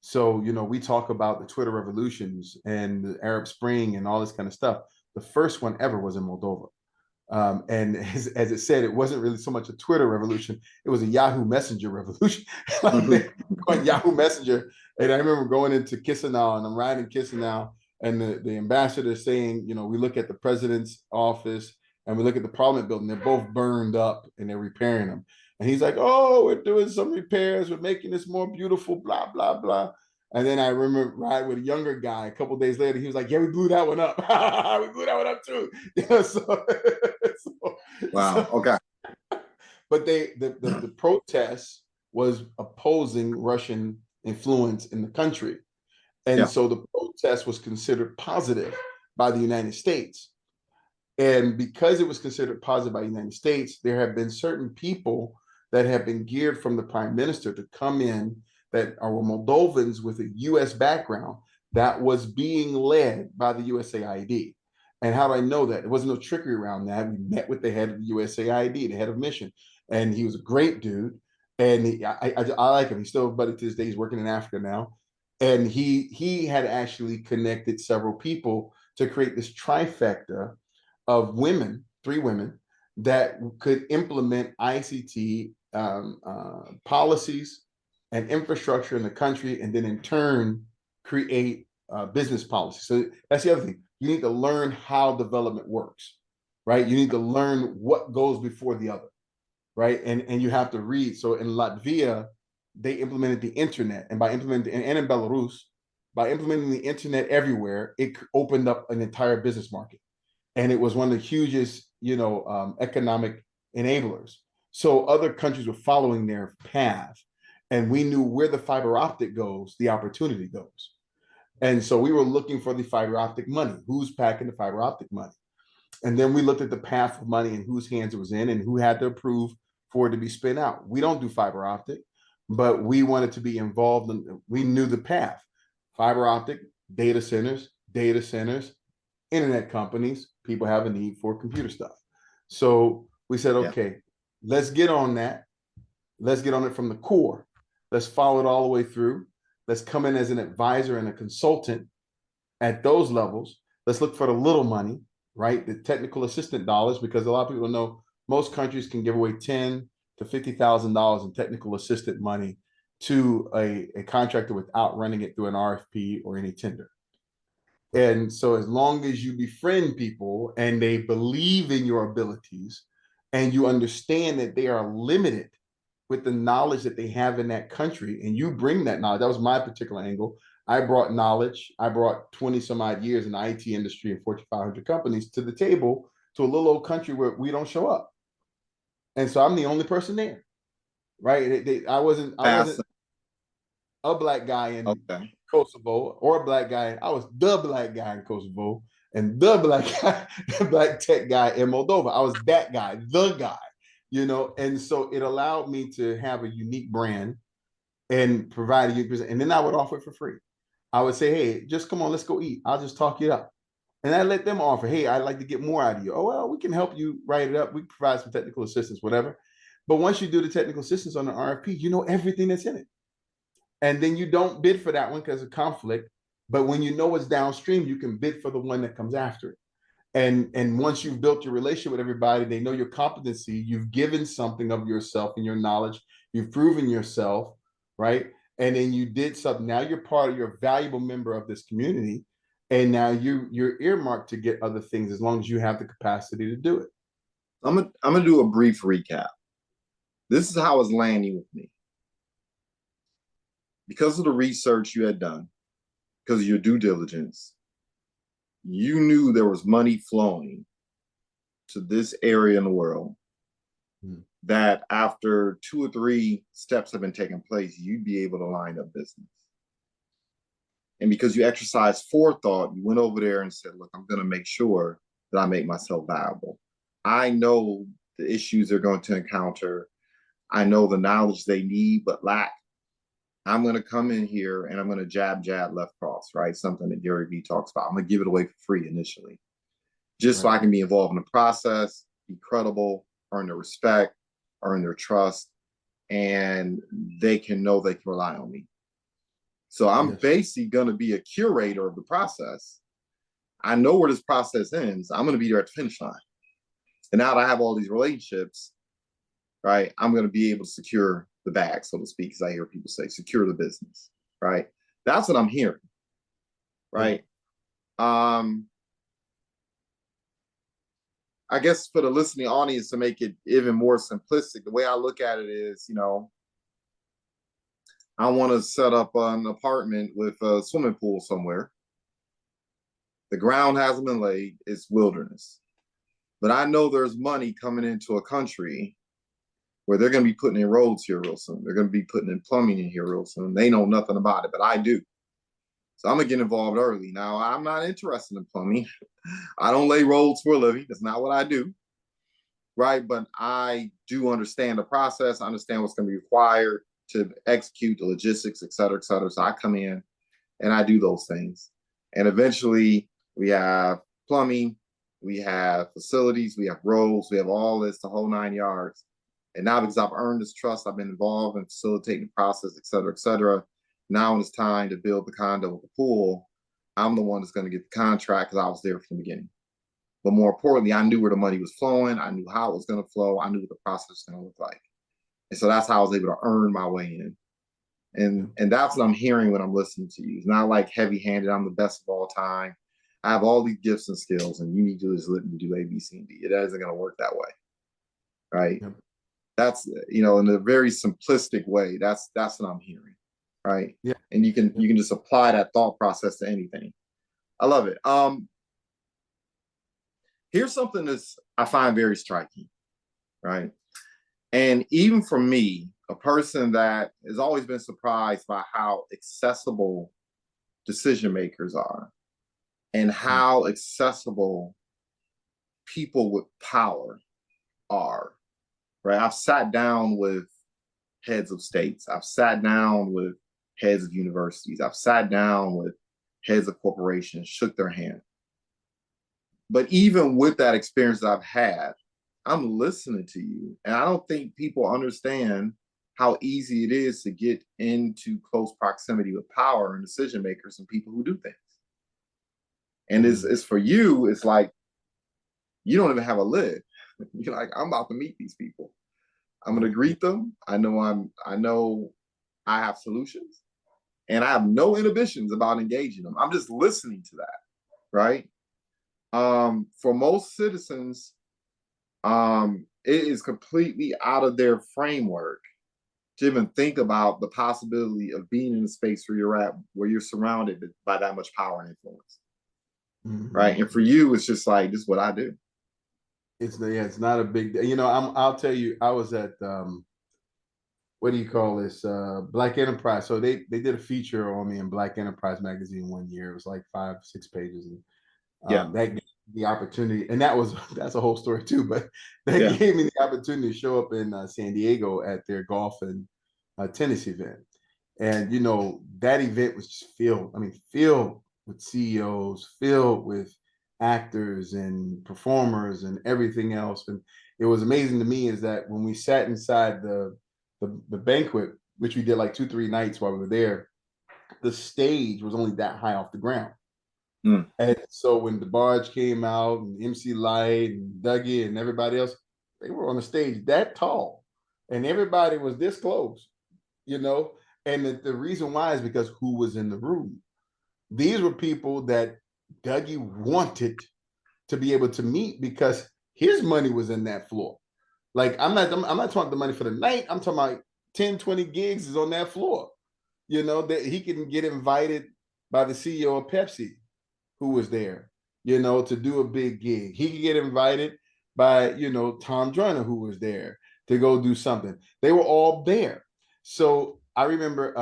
So, we talk about the Twitter revolutions and the Arab Spring and all this kind of stuff. The first one ever was in Moldova. And as it said, it wasn't really so much a Twitter revolution. It was a Yahoo Messenger revolution. Yahoo Messenger. And I remember going into Chisinau, and I'm riding Chisinau, and the ambassador saying, we look at the president's office and we look at the parliament building. They're both burned up and they're repairing them. And he's like, oh, we're doing some repairs. We're making this more beautiful, blah, blah, blah. And then I remember riding with a younger guy a couple of days later. He was like, yeah, we blew that one up. We blew that one up too. Wow. Okay. But the protest was opposing Russian influence in the country. And so the protest was considered positive by the United States. And because it was considered positive by the United States, there have been certain people that have been geared from the prime minister to come in that are Moldovans with a U.S. background that was being led by the USAID. And how do I know that? There wasn't no trickery around that. We met with the head of the USAID, the head of mission, and he was a great dude. And I like him. He's still, but to this day, he's working in Africa now. And he had actually connected several people to create this trifecta of women, 3 women, that could implement ICT policies and infrastructure in the country, and then in turn create business policy. So that's the other thing. You need to learn how development works, right? You need to learn what goes before the other, right? And you have to read. So in Latvia, they implemented the internet, and by implementing, and in Belarus, by implementing the internet everywhere, it opened up an entire business market, and it was one of the hugest, economic enablers. So other countries were following their path, and we knew where the fiber optic goes, the opportunity goes. And so we were looking for the fiber optic money. Who's packing the fiber optic money? And then we looked at the path of money and whose hands it was in and who had to approve for it to be spent out. We don't do fiber optic, but we wanted to be involved in, we knew the path. Fiber optic, data centers, internet companies, people have a need for computer stuff. So we said, Yeah. okay, let's get on that. Let's get on it from the core. Let's follow it all the way through. Let's come in as an advisor and a consultant at those levels. Let's look for the little money, right? The technical assistant dollars, because a lot of people know most countries can give away $10,000 to $50,000 in technical assistant money to a contractor without running it through an RFP or any tender. And so as long as you befriend people and they believe in your abilities and you understand that they are limited with the knowledge that they have in that country, and you bring that knowledge. That was my particular angle. I brought knowledge. I brought 20 some odd years in the IT industry and Fortune 500 companies to the table to a little old country where we don't show up. And so I'm the only person there, right? I wasn't a black guy in Okay. Kosovo or a black guy. I was the black guy in Kosovo and the black guy, black tech guy in Moldova. I was that guy, the guy, and so it allowed me to have a unique brand and provide a unique, and then I would offer it for free. I would say, hey, just come on, let's go eat. I'll just talk you up. And I let them offer, hey, I'd like to get more out of you. Oh, well, we can help you write it up. We provide some technical assistance, whatever. But once you do the technical assistance on the RFP, you know everything that's in it. And then you don't bid for that one because of conflict. But when you know what's downstream, you can bid for the one that comes after it. And once you've built your relationship with everybody, they know your competency, you've given something of yourself and your knowledge, you've proven yourself, right? And then you did something. Now you're a valuable member of this community. And now you're earmarked to get other things as long as you have the capacity to do it. I'm gonna do a brief recap. This is how it's landing with me. Because of the research you had done, because of your due diligence, you knew there was money flowing to this area in the world that after 2 or 3 steps have been taking place, you'd be able to line up business. And because you exercised forethought, you went over there and said, look, I'm going to make sure that I make myself viable. I know the issues they're going to encounter. I know the knowledge they need but lack. I'm going to come in here and I'm going to jab, left cross, right? Something that Gary Vee talks about. I'm going to give it away for free initially, just so I can be involved in the process, be credible, earn their respect, earn their trust, and they can know they can rely on me. So I'm basically going to be a curator of the process. I know where this process ends. I'm going to be there at the finish line. And now that I have all these relationships, right, I'm going to be able to secure the bag, so to speak, as I hear people say, secure the business, right? That's what I'm hearing, right? I guess for the listening audience, to make it even more simplistic, the way I look at it is, I want to set up an apartment with a swimming pool somewhere. The ground hasn't been laid, it's wilderness. But I know there's money coming into a country where they're going to be putting in roads here real soon. They're going to be putting in plumbing in here real soon. They know nothing about it, but I do. So I'm going to get involved early. Now, I'm not interested in plumbing. I don't lay roads for a living. That's not what I do, right? But I do understand the process. I understand what's going to be required to execute the logistics, et cetera, et cetera. So I come in and I do those things. And eventually we have plumbing, we have facilities, we have roads, we have all this, the whole 9 yards. And now because I've earned this trust, I've been involved in facilitating the process, et cetera, et cetera. Now when it's time to build the condo with the pool, I'm the one that's going to get the contract because I was there from the beginning. But more importantly, I knew where the money was flowing. I knew how it was going to flow. I knew what the process was going to look like. And so that's how I was able to earn my way in. And that's what I'm hearing when I'm listening to you. It's not like heavy-handed, I'm the best of all time. I have all these gifts and skills, and you need to just let me do A, B, C, and D. It isn't going to work that way, right? Yep. That's, you know, in a very simplistic way. That's what I'm hearing, right? Yeah. And you can just apply that thought process to anything. I love it. Here's something that's I find very striking, right? And even for me, a person that has always been surprised by how accessible decision makers are and how accessible people with power are, right? I've sat down with heads of states. I've sat down with heads of universities. I've sat down with heads of corporations, shook their hand. But even with that experience that I've had, I'm listening to you. And I don't think people understand how easy it is to get into close proximity with power and decision makers and people who do things. And it's for you, it's like, you don't even have a lid. You're like, I'm about to meet these people. I'm going to greet them. I know I have solutions and I have no inhibitions about engaging them. I'm just listening to that. Right. For most citizens, it is completely out of their framework to even think about the possibility of being in a space where you're at, where you're surrounded by that much power and influence. Mm-hmm. Right. And for you, it's just like, this is what I do. It's not a big, you know, I'll tell you, I was at, what do you call this? Black Enterprise. So they did a feature on me in Black Enterprise magazine one year. It was like 5-6 pages. And that gave me the opportunity, and that's a whole story too, but that gave me the opportunity to show up in San Diego at their golf and tennis event. And, you know, that event was just filled with CEOs, filled with actors and performers and everything else. And it was amazing to me is that when we sat inside the banquet, which we did like 2-3 nights while we were there, the stage was only that high off the ground. And so when the barge came out and MC Light and Dougie and everybody else, they were on the stage that tall and everybody was this close, you know. And the reason why is because who was in the room? These were people that Dougie wanted to be able to meet because his money was in that floor. Like, I'm not talking the money for the night. I'm talking about 10-20 gigs is on that floor, you know, that he can get invited by the CEO of Pepsi, who was there, you know, to do a big gig. He could get invited by, you know, Tom Joyner, who was there to go do something. They were all there. So I remember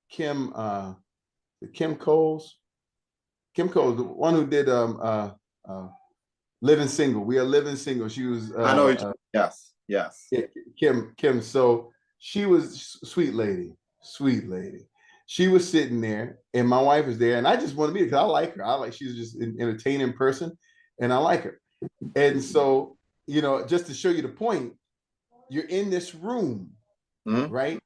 Kim Coles, the one who did Living Single. We Are Living Single. She was I know. Yes. Kim. So she was sweet lady. She was sitting there, and my wife was there, and I just wanted to meet her because I like her. She's just an entertaining person, and I like her. And so, you know, just to show you the point, you're in this room, right?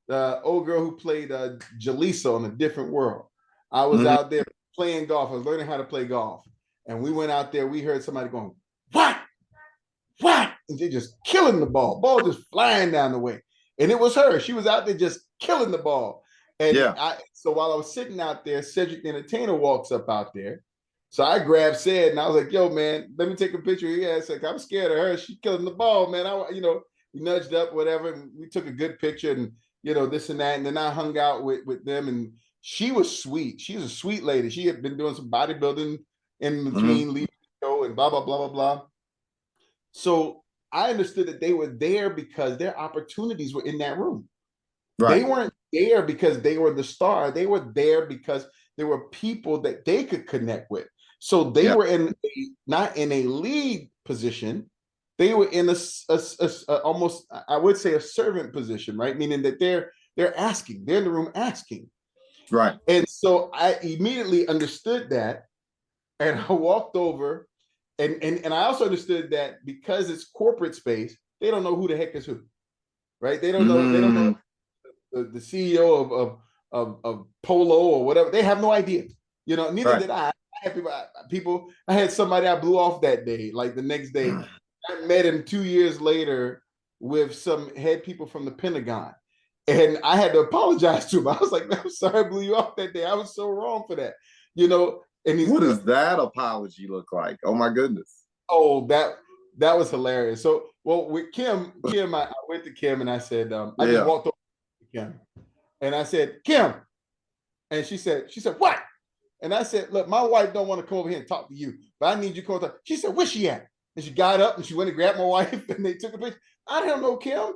The old girl who played Jaleesa on A Different World. I was out there playing golf. I was learning how to play golf, and we went out there. We heard somebody going, "What? What?" And they're just killing the ball just flying down the way, and it was her. She was out there just killing the ball. And so while I was sitting out there, Cedric the Entertainer walks up out there. So I grabbed Ced and I was like, "Yo, man, let me take a picture." Yeah, it's like, I'm scared of her. She's killing the ball, man. We nudged up, whatever, and we took a good picture and, you know, this and that. And then I hung out with them, and she was sweet. She's a sweet lady. She had been doing some bodybuilding in between leaving the show and blah, blah, blah, blah, blah. So I understood that they were there because their opportunities were in that room. Right. They weren't there because they were the star. They were there because there were people that they could connect with. So they were not in a lead position. They were in a almost, I would say, a servant position, right? Meaning that they're asking, they're in the room asking. Right. And so I immediately understood that. And I walked over And I also understood that because it's corporate space, they don't know who the heck is who, right? They don't know the CEO of Polo or whatever. They have no idea. Neither Right. did I. I had people. I had somebody I blew off that day. Like the next day, I met him 2 years later with some head people from the Pentagon, and I had to apologize to him. I was like, "I'm sorry, I blew you off that day. I was so wrong for that." And he's What does that apology look like? Oh my goodness. oh that was hilarious. So well with Kim, I went to Kim and I said, I just Yeah. walked over to Kim and I said, Kim, and she said, what? And I said, look, my wife don't want to come over here and talk to you, but I need you to come talk. She said, where's she at? And she got up and she went and grabbed my wife and they took a picture. I don't know, Kim,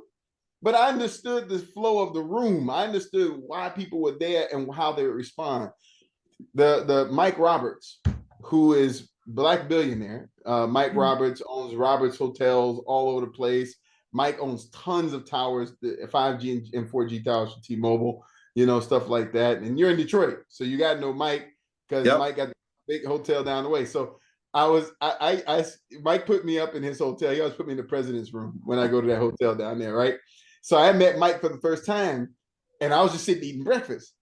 but I understood the flow of the room. I understood why people were there and how they would respond. The Mike Roberts, who is black billionaire. Mike Roberts owns Roberts Hotels all over the place. Mike owns tons of towers, the 5G and 4G towers for T-Mobile, stuff like that. And you're in Detroit, so you got to know Mike because Yep. Mike got a big hotel down the way. So Mike put me up in his hotel. He always put me in the president's room when I go to that hotel down there, right? So I met Mike for the first time, and I was just sitting eating breakfast.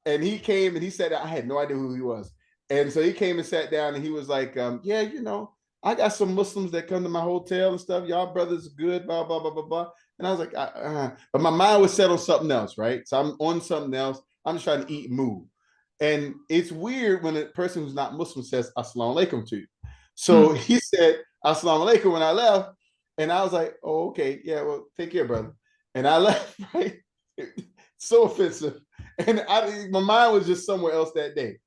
And he came and he said, I had no idea who he was. And so he came and sat down and he was like, yeah, I got some Muslims that come to my hotel and stuff. Y'all brothers are good, blah, blah, blah, blah, blah. And I was like, but my mind was set on something else, right? So I'm on something else. I'm just trying to eat and move. And it's weird when a person who's not Muslim says assalamu alaikum to you. So he said assalamu alaikum when I left. And I was like, oh, okay. Yeah, well, take care, brother. And I left, right? So offensive. And my mind was just somewhere else that day.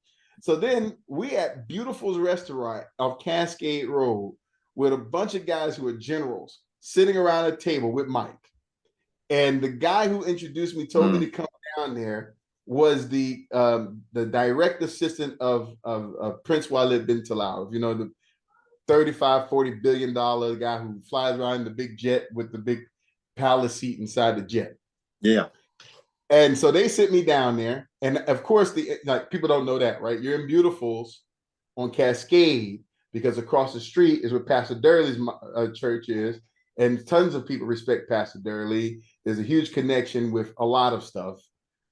So then we at Beautiful's restaurant of Cascade Road with a bunch of guys who are generals sitting around a table with Mike. And the guy who introduced me told me to come down there was the direct assistant of Prince Walid bin Talal, the 35, $40 billion guy who flies around the big jet with the big palace seat inside the jet. Yeah. And so they sit me down there. And of course, people don't know that, right? You're in Beautiful's on Cascade because across the street is where Pastor Durley's church is. And tons of people respect Pastor Durley. There's a huge connection with a lot of stuff.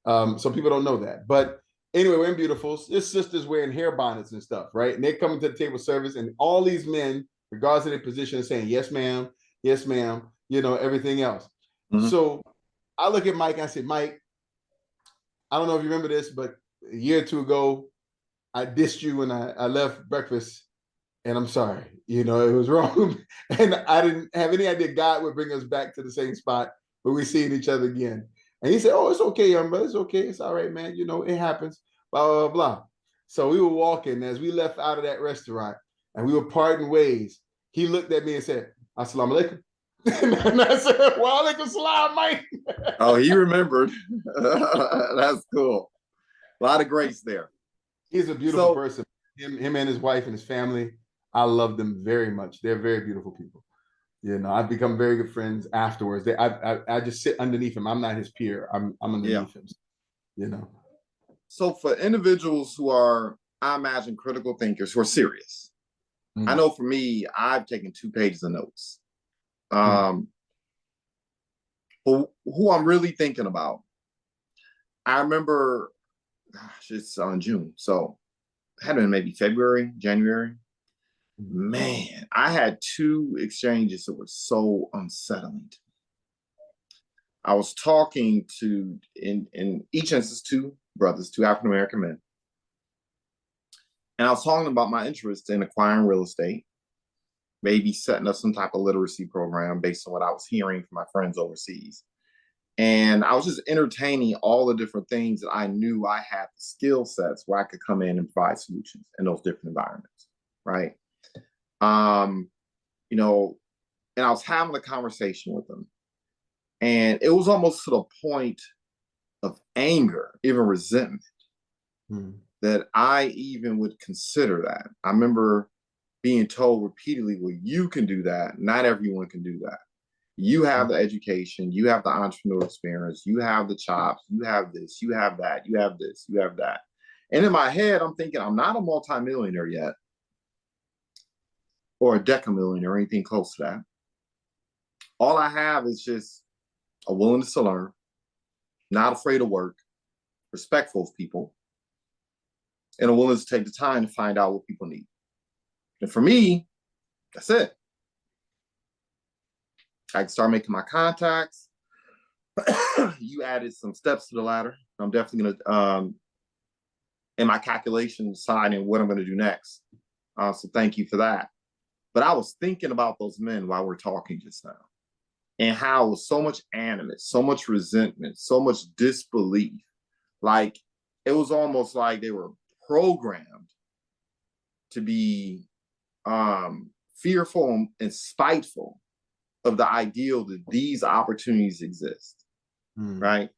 So people don't know that. But anyway, we're in Beautiful's. This sister's wearing hair bonnets and stuff, right? And they're coming to the table service. And all these men, regardless of their position, are saying, yes, ma'am, everything else. Mm-hmm. So I look at Mike and I say, Mike, I don't know if you remember this, but a year or two ago, I dissed you when I left breakfast, and I'm sorry. It was wrong. And I didn't have any idea God would bring us back to the same spot where we're seeing each other again. And he said, oh, it's okay, young brother. It's okay. It's all right, man. It happens, blah, blah, blah. So we were walking as we left out of that restaurant, and we were parting ways. He looked at me and said, assalamu alaikum. And I said, wa alaikum salam, Mike. Oh, he remembered. That's cool. A lot of grace there. He's a beautiful person. Him and his wife and his family, I love them very much. They're very beautiful people. I've become very good friends afterwards. I just sit underneath him. I'm not his peer. I'm underneath him. So for individuals who are, I imagine, critical thinkers who are serious, I know for me, I've taken 2 pages of notes. But who I'm really thinking about, I remember, gosh, it's on June, so it had been maybe February, January. Man, I had 2 exchanges that were so unsettling to me. I was talking to, in each instance, 2 brothers, 2 African-American men. And I was talking about my interest in acquiring real estate, maybe setting up some type of literacy program based on what I was hearing from my friends overseas. And I was just entertaining all the different things that I knew I had the skill sets where I could come in and provide solutions in those different environments, right? And I was having a conversation with them, and it was almost to the point of anger, even resentment, that I even would consider that. I remember being told repeatedly, well, you can do that. Not everyone can do that. You have the education, you have the entrepreneur experience, you have the chops, you have this, you have that, you have this, you have that. And in my head, I'm thinking, I'm not a multimillionaire yet. or a decamillion or anything close to that. All I have is just a willingness to learn, not afraid of work, respectful of people, and a willingness to take the time to find out what people need. And for me, that's it. I can start making my contacts. You added some steps to the ladder. I'm definitely going to, in my calculation, deciding what I'm going to do next. So thank you for that. But I was thinking about those men while we're talking just now, and how it was so much animus, so much resentment, so much disbelief. Like, it was almost like they were programmed to be fearful and spiteful of the ideal that these opportunities exist, right?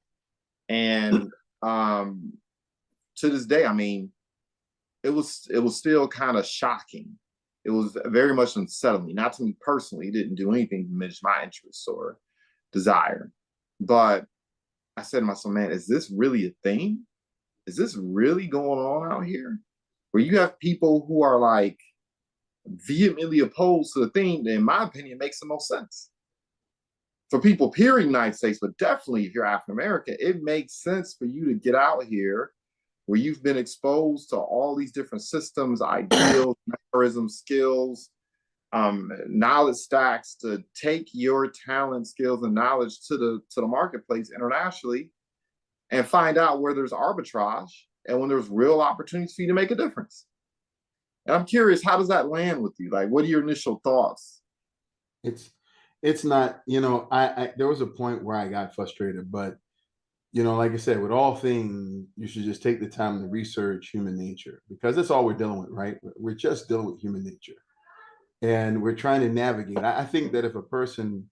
And to this day, I mean, it was still kind of shocking. It was very much unsettling. Not to me personally, it didn't do anything to diminish my interests or desire. But I said to myself, man, is this really a thing? Is this really going on out here? Where you have people who are like vehemently opposed to the thing that, in my opinion, makes the most sense. For people here in the United States, but definitely if you're African American, it makes sense for you to get out here where you've been exposed to all these different systems, ideals, mannerisms, skills, knowledge stacks, to take your talent, skills, and knowledge to the marketplace internationally, and find out where there's arbitrage and when there's real opportunities for you to make a difference. And I'm curious, how does that land with you? Like, what are your initial thoughts? It's not, I there was a point where I got frustrated, but like I said, with all things, you should just take the time to research human nature, because that's all we're dealing with, right? We're just dealing with human nature, and we're trying to navigate. I think that if a person,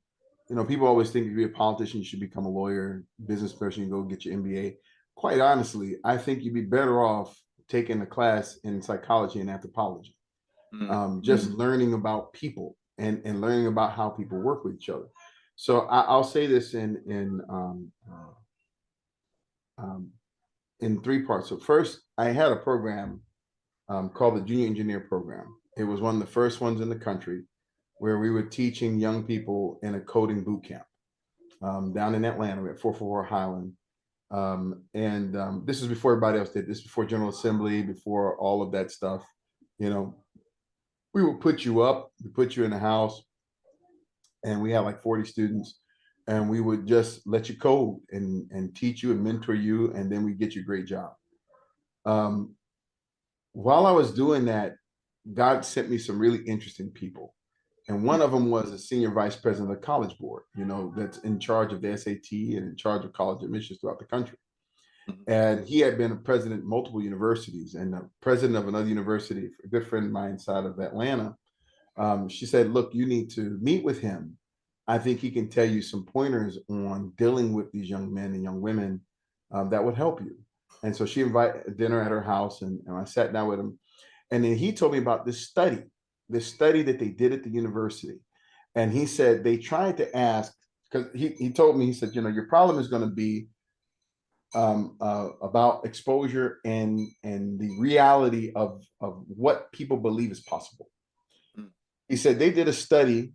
people always think if you're a politician, you should become a lawyer, business person, you go get your MBA. Quite honestly, I think you'd be better off taking a class in psychology and anthropology, just learning about people and learning about how people work with each other. So I'll say this in three parts. So first, I had a program called the Junior Engineer Program. It was one of the first ones in the country where we were teaching young people in a coding boot camp down in Atlanta at 444 Highland. This is before everybody else did. This is before General Assembly, before all of that stuff. We would put you up, we put you in a house, and we had like 40 students, and we would just let you code and teach you and mentor you, and then we get you a great job. While I was doing that, God sent me some really interesting people. And one of them was a senior vice president of the college board, that's in charge of the SAT and in charge of college admissions throughout the country. And he had been a president of multiple universities, and the president of another university, a good friend of mine inside of Atlanta. She said, look, you need to meet with him. I think he can tell you some pointers on dealing with these young men and young women that would help you. And so she invited dinner at her house, and I sat down with him. And then he told me about this study that they did at the university. And he said they tried to ask, because he told me, he said, your problem is going to be about exposure and the reality of what people believe is possible. He said they did a study,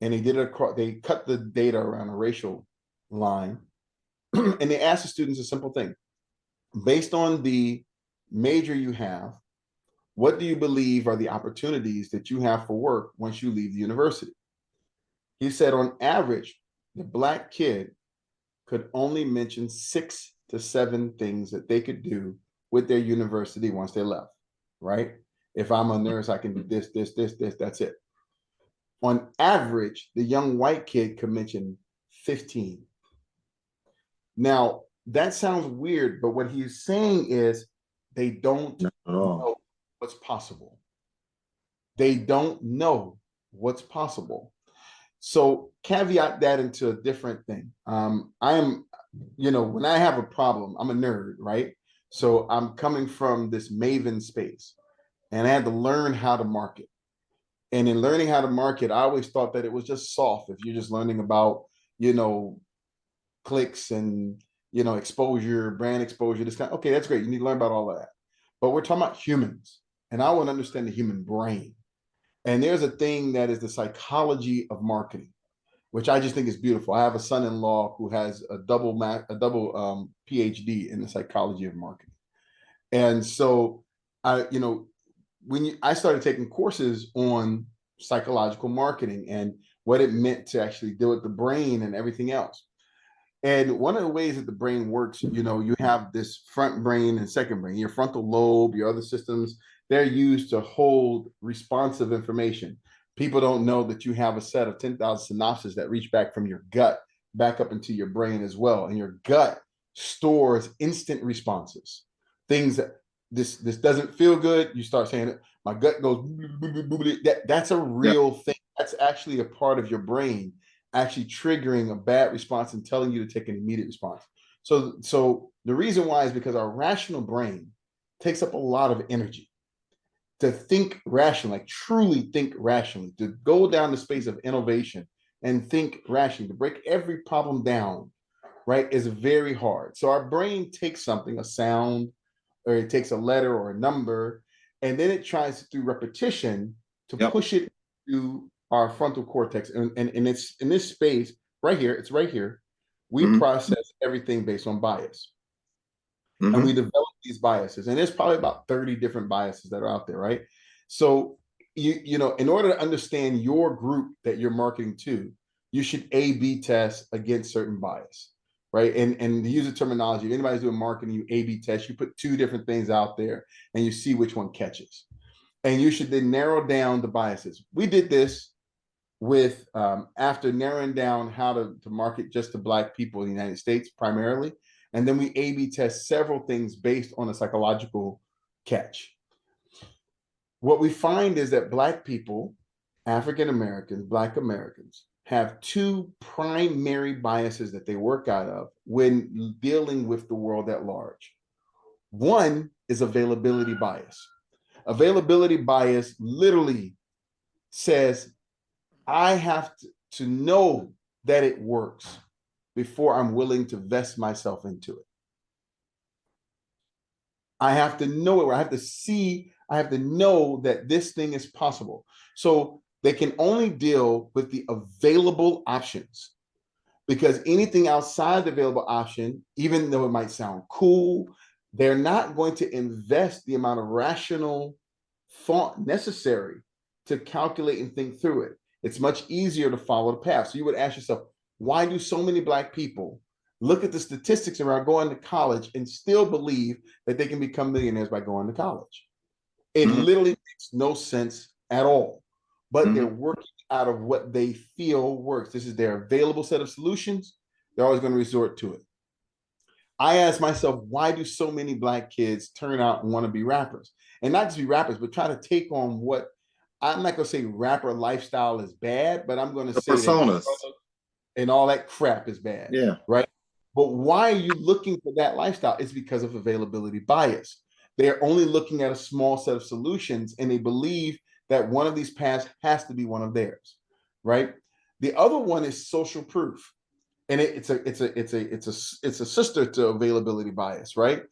and they cut the data around a racial line, and they asked the students a simple thing: based on the major you have, what do you believe are the opportunities that you have for work once you leave the university? He said on average, the Black kid could only mention 6 to 7 things that they could do with their university once they left, right? If I'm a nurse, I can do this, that's it. On average, the young white kid could mention 15. Now, that sounds weird, but what he's saying is they don't know what's possible. They don't know what's possible. So caveat that into a different thing. I am, when I have a problem, I'm a nerd, right? So I'm coming from this maven space, and I had to learn how to market. And in learning how to market, I always thought that it was just soft. If you're just learning about, clicks and, exposure, brand exposure, this kind of, okay, that's great. You need to learn about all of that. But we're talking about humans, and I want to understand the human brain. And there's a thing that is the psychology of marketing, which I just think is beautiful. I have a son-in-law who has a double PhD in the psychology of marketing. And so I started taking courses on psychological marketing and what it meant to actually deal with the brain and everything else. And one of the ways that the brain works, you have this front brain and second brain, your frontal lobe, your other systems, they're used to hold responsive information. People don't know that you have a set of 10,000 synapses that reach back from your gut back up into your brain as well. And your gut stores instant responses. Things that this doesn't feel good, you start saying it. My gut goes, that's a real thing. That's actually a part of your brain actually triggering a bad response and telling you to take an immediate response. So the reason why is because our rational brain takes up a lot of energy to think rationally, like truly think rationally, to go down the space of innovation and think rationally, to break every problem down, right, is very hard. So our brain takes something, a sound, or it takes a letter or a number, and then it tries through repetition to push it to our frontal cortex. And it's in this space right here, it's right here. We process everything based on bias. And we develop these biases. And there's probably about 30 different biases that are out there, right? So in order to understand your group that you're marketing to, you should A/B test against certain bias, right? And to use the terminology, if anybody's doing marketing, you A/B test, you put two different things out there and you see which one catches. And you should then narrow down the biases. We did this with after narrowing down how to market just to Black people in the United States primarily. And then we A/B test several things based on a psychological catch. What we find is that Black people, African Americans, Black Americans, have two primary biases that they work out of when dealing with the world at large. One is availability bias. Availability bias literally says, I have to know that it works before I'm willing to vest myself into it. I have to know it. I have to see, I have to know that this thing is possible. So they can only deal with the available options, because anything outside the available option, even though it might sound cool, they're not going to invest the amount of rational thought necessary to calculate and think through it. It's much easier to follow the path. So you would ask yourself, why do so many Black people look at the statistics around going to college and still believe that they can become millionaires by going to college? It literally makes no sense at all. But they're working out of what they feel works. This is their available set of solutions. They're always going to resort to it. I ask myself, why do so many Black kids turn out and want to be rappers? And not just be rappers, but try to take on what, I'm not going to say rapper lifestyle is bad, but I'm going to say personas that and all that crap is bad. Yeah. Right. But why are you looking for that lifestyle? It's because of availability bias. They're only looking at a small set of solutions, and they believe that one of these paths has to be one of theirs. Right. The other one is social proof. And it's a sister to availability bias, right?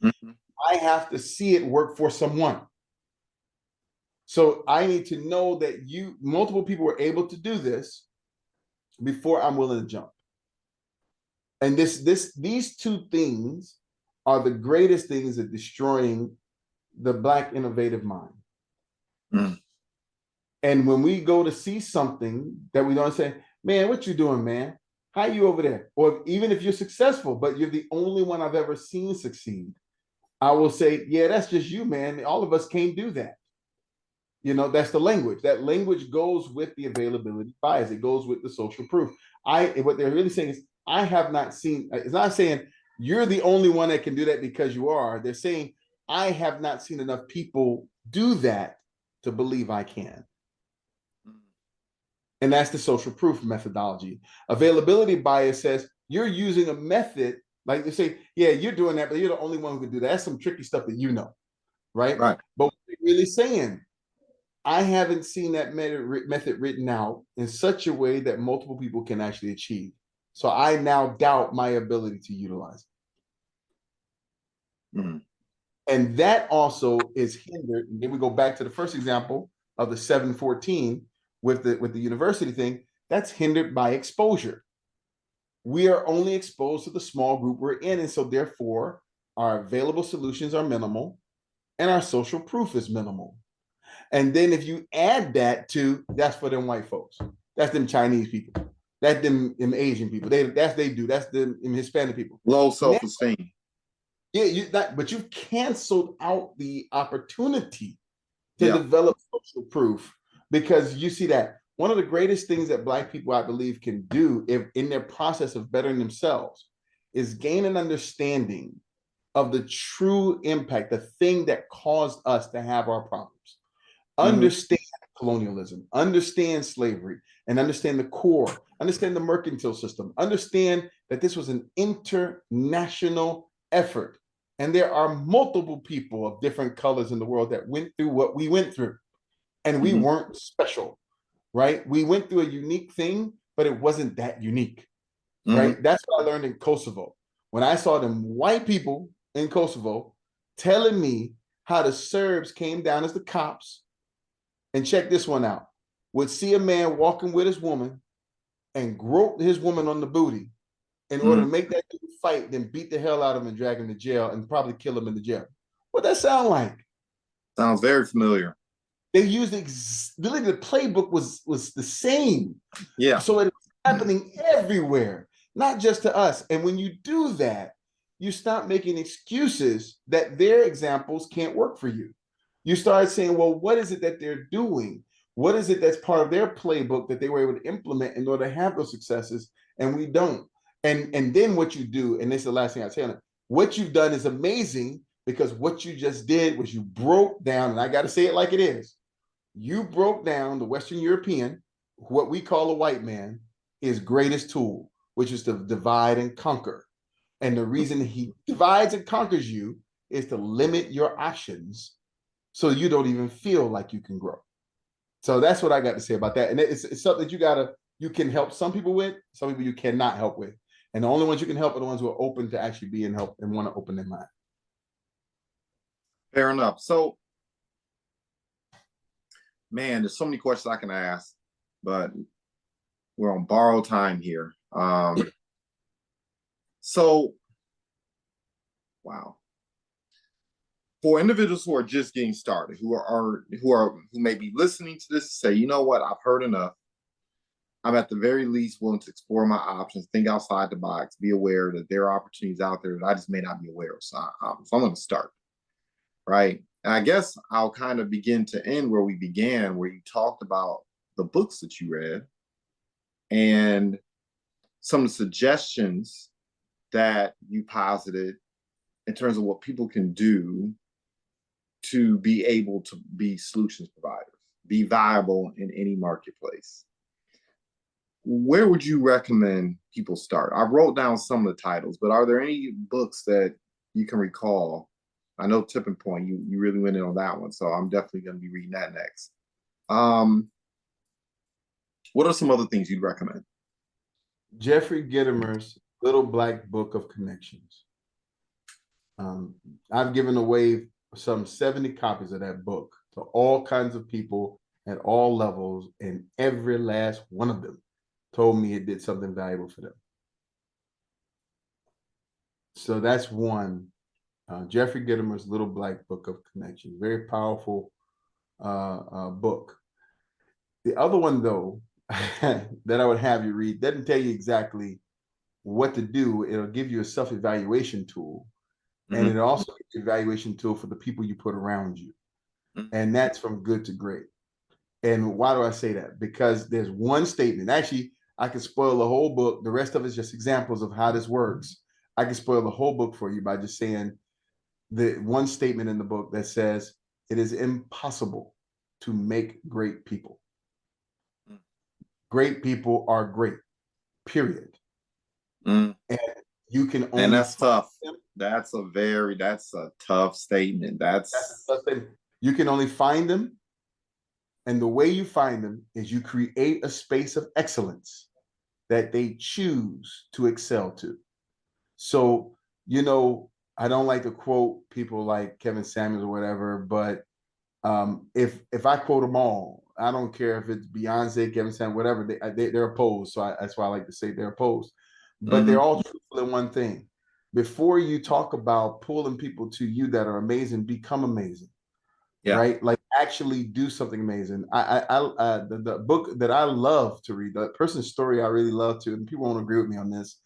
I have to see it work for someone. So I need to know that multiple people were able to do this before I'm willing to jump. And these two things are the greatest things at destroying the Black innovative mind. And when we go to see something that we don't say, man, what you doing, man? How you over there? Or even if you're successful, but you're the only one I've ever seen succeed, I will say, yeah, that's just you, man. All of us can't do that. That's the language. That language goes with the availability bias. It goes with the social proof. What they're really saying is, I have not seen, it's not saying you're the only one that can do that because you are. They're saying, I have not seen enough people do that to believe I can. And that's the social proof methodology. Availability bias says you're using a method, like they say, yeah, you're doing that, but you're the only one who can do that. That's some tricky stuff that right? But what they're really saying, I haven't seen that method written out in such a way that multiple people can actually achieve. So I now doubt my ability to utilize it. And that also is hindered. And then we go back to the first example of the 714 with the university thing, that's hindered by exposure. We are only exposed to the small group we're in, and so therefore our available solutions are minimal and our social proof is minimal. And then if you add that to, that's for them white folks, that's them Chinese people, that's them Asian people, that's them Hispanic people. Low Now, self-esteem. yeah, but you've canceled out the opportunity to Yeah. develop social proof, because you see that one of the greatest things that Black people, I believe, can do if in their process of bettering themselves is gain an understanding of the true impact, the thing that caused us to have our problems. Understand colonialism, understand slavery, and understand the core, understand the mercantile system, understand that this was an international effort. And there are multiple people of different colors in the world that went through what we went through. And we weren't special, right? We went through a unique thing, but it wasn't that unique, right? That's what I learned in Kosovo. When I saw them white people in Kosovo telling me how the Serbs came down as the cops, and check this one out, would see a man walking with his woman and grope his woman on the booty in order to make that dude fight, then beat the hell out of him and drag him to jail and probably kill him in the jail. What that sound like? Sounds very familiar. They used literally the playbook was the same. Yeah. So it's happening everywhere, not just to us. And when you do that, you stop making excuses that their examples can't work for you. You start saying, well, what is it that they're doing? What is it that's part of their playbook that they were able to implement in order to have those successes? And we don't. And then what you do, and this is the last thing I say on it, what you've done is amazing, because what you just did was you broke down, and I got to say it like it is, you broke down the Western European, what we call a white man, his greatest tool, which is to divide and conquer. And the reason he divides and conquers you is to limit your options so you don't even feel like you can grow. So that's what I got to say about that. And it's something that you can help some people with, some people you cannot help with. And the only ones you can help are the ones who are open to actually being helped and want to open their mind. Fair enough. So, man, there's so many questions I can ask, but we're on borrowed time here. So, wow. For individuals who are just getting started, who may be listening to this and say, you know what, I've heard enough. I'm at the very least willing to explore my options, think outside the box, be aware that there are opportunities out there that I just may not be aware of. So I'm going to start, right? And I guess I'll kind of begin to end where we began, where you talked about the books that you read and some of the suggestions that you posited in terms of what people can do to be able to be solutions providers, be viable in any marketplace. Where would you recommend people start? I wrote down some of the titles, but are there any books that you can recall? I know Tipping Point, you really went in on that one, so I'm definitely going to be reading that next. What are some other things you'd recommend? Jeffrey Gitomer's Little Black Book of Connections. I've given away some 70 copies of that book to all kinds of people at all levels, and every last one of them told me it did something valuable for them. So that's one. Jeffrey Gitomer's Little Black Book of Connections. Very powerful book. The other one, though, that I would have you read doesn't tell you exactly what to do. It'll give you a self-evaluation tool. And it also gives you an evaluation tool for the people you put around you. And that's From Good to Great. And why do I say that? Because there's one statement. Actually, I could spoil the whole book. The rest of it is just examples of how this works. I can spoil the whole book for you by just saying the one statement in the book that says, it is impossible to make great people. Great people are great, period. And you can only— And that's tough. That's a tough statement. That's a tough statement. You can only find them. And the way you find them is you create a space of excellence that they choose to excel to. So, I don't like to quote people like Kevin Samuels or whatever, but If I quote them all, I don't care if it's Beyonce, Kevin Samuels, whatever, they're opposed. So that's why I like to say they're opposed. But they're Mm-hmm. all truthful in one thing. Before you talk about pulling people to you that are amazing, become amazing, Yeah. right? Like actually do something amazing. The book that I love to read, the person's story I really love to, and people won't agree with me on this.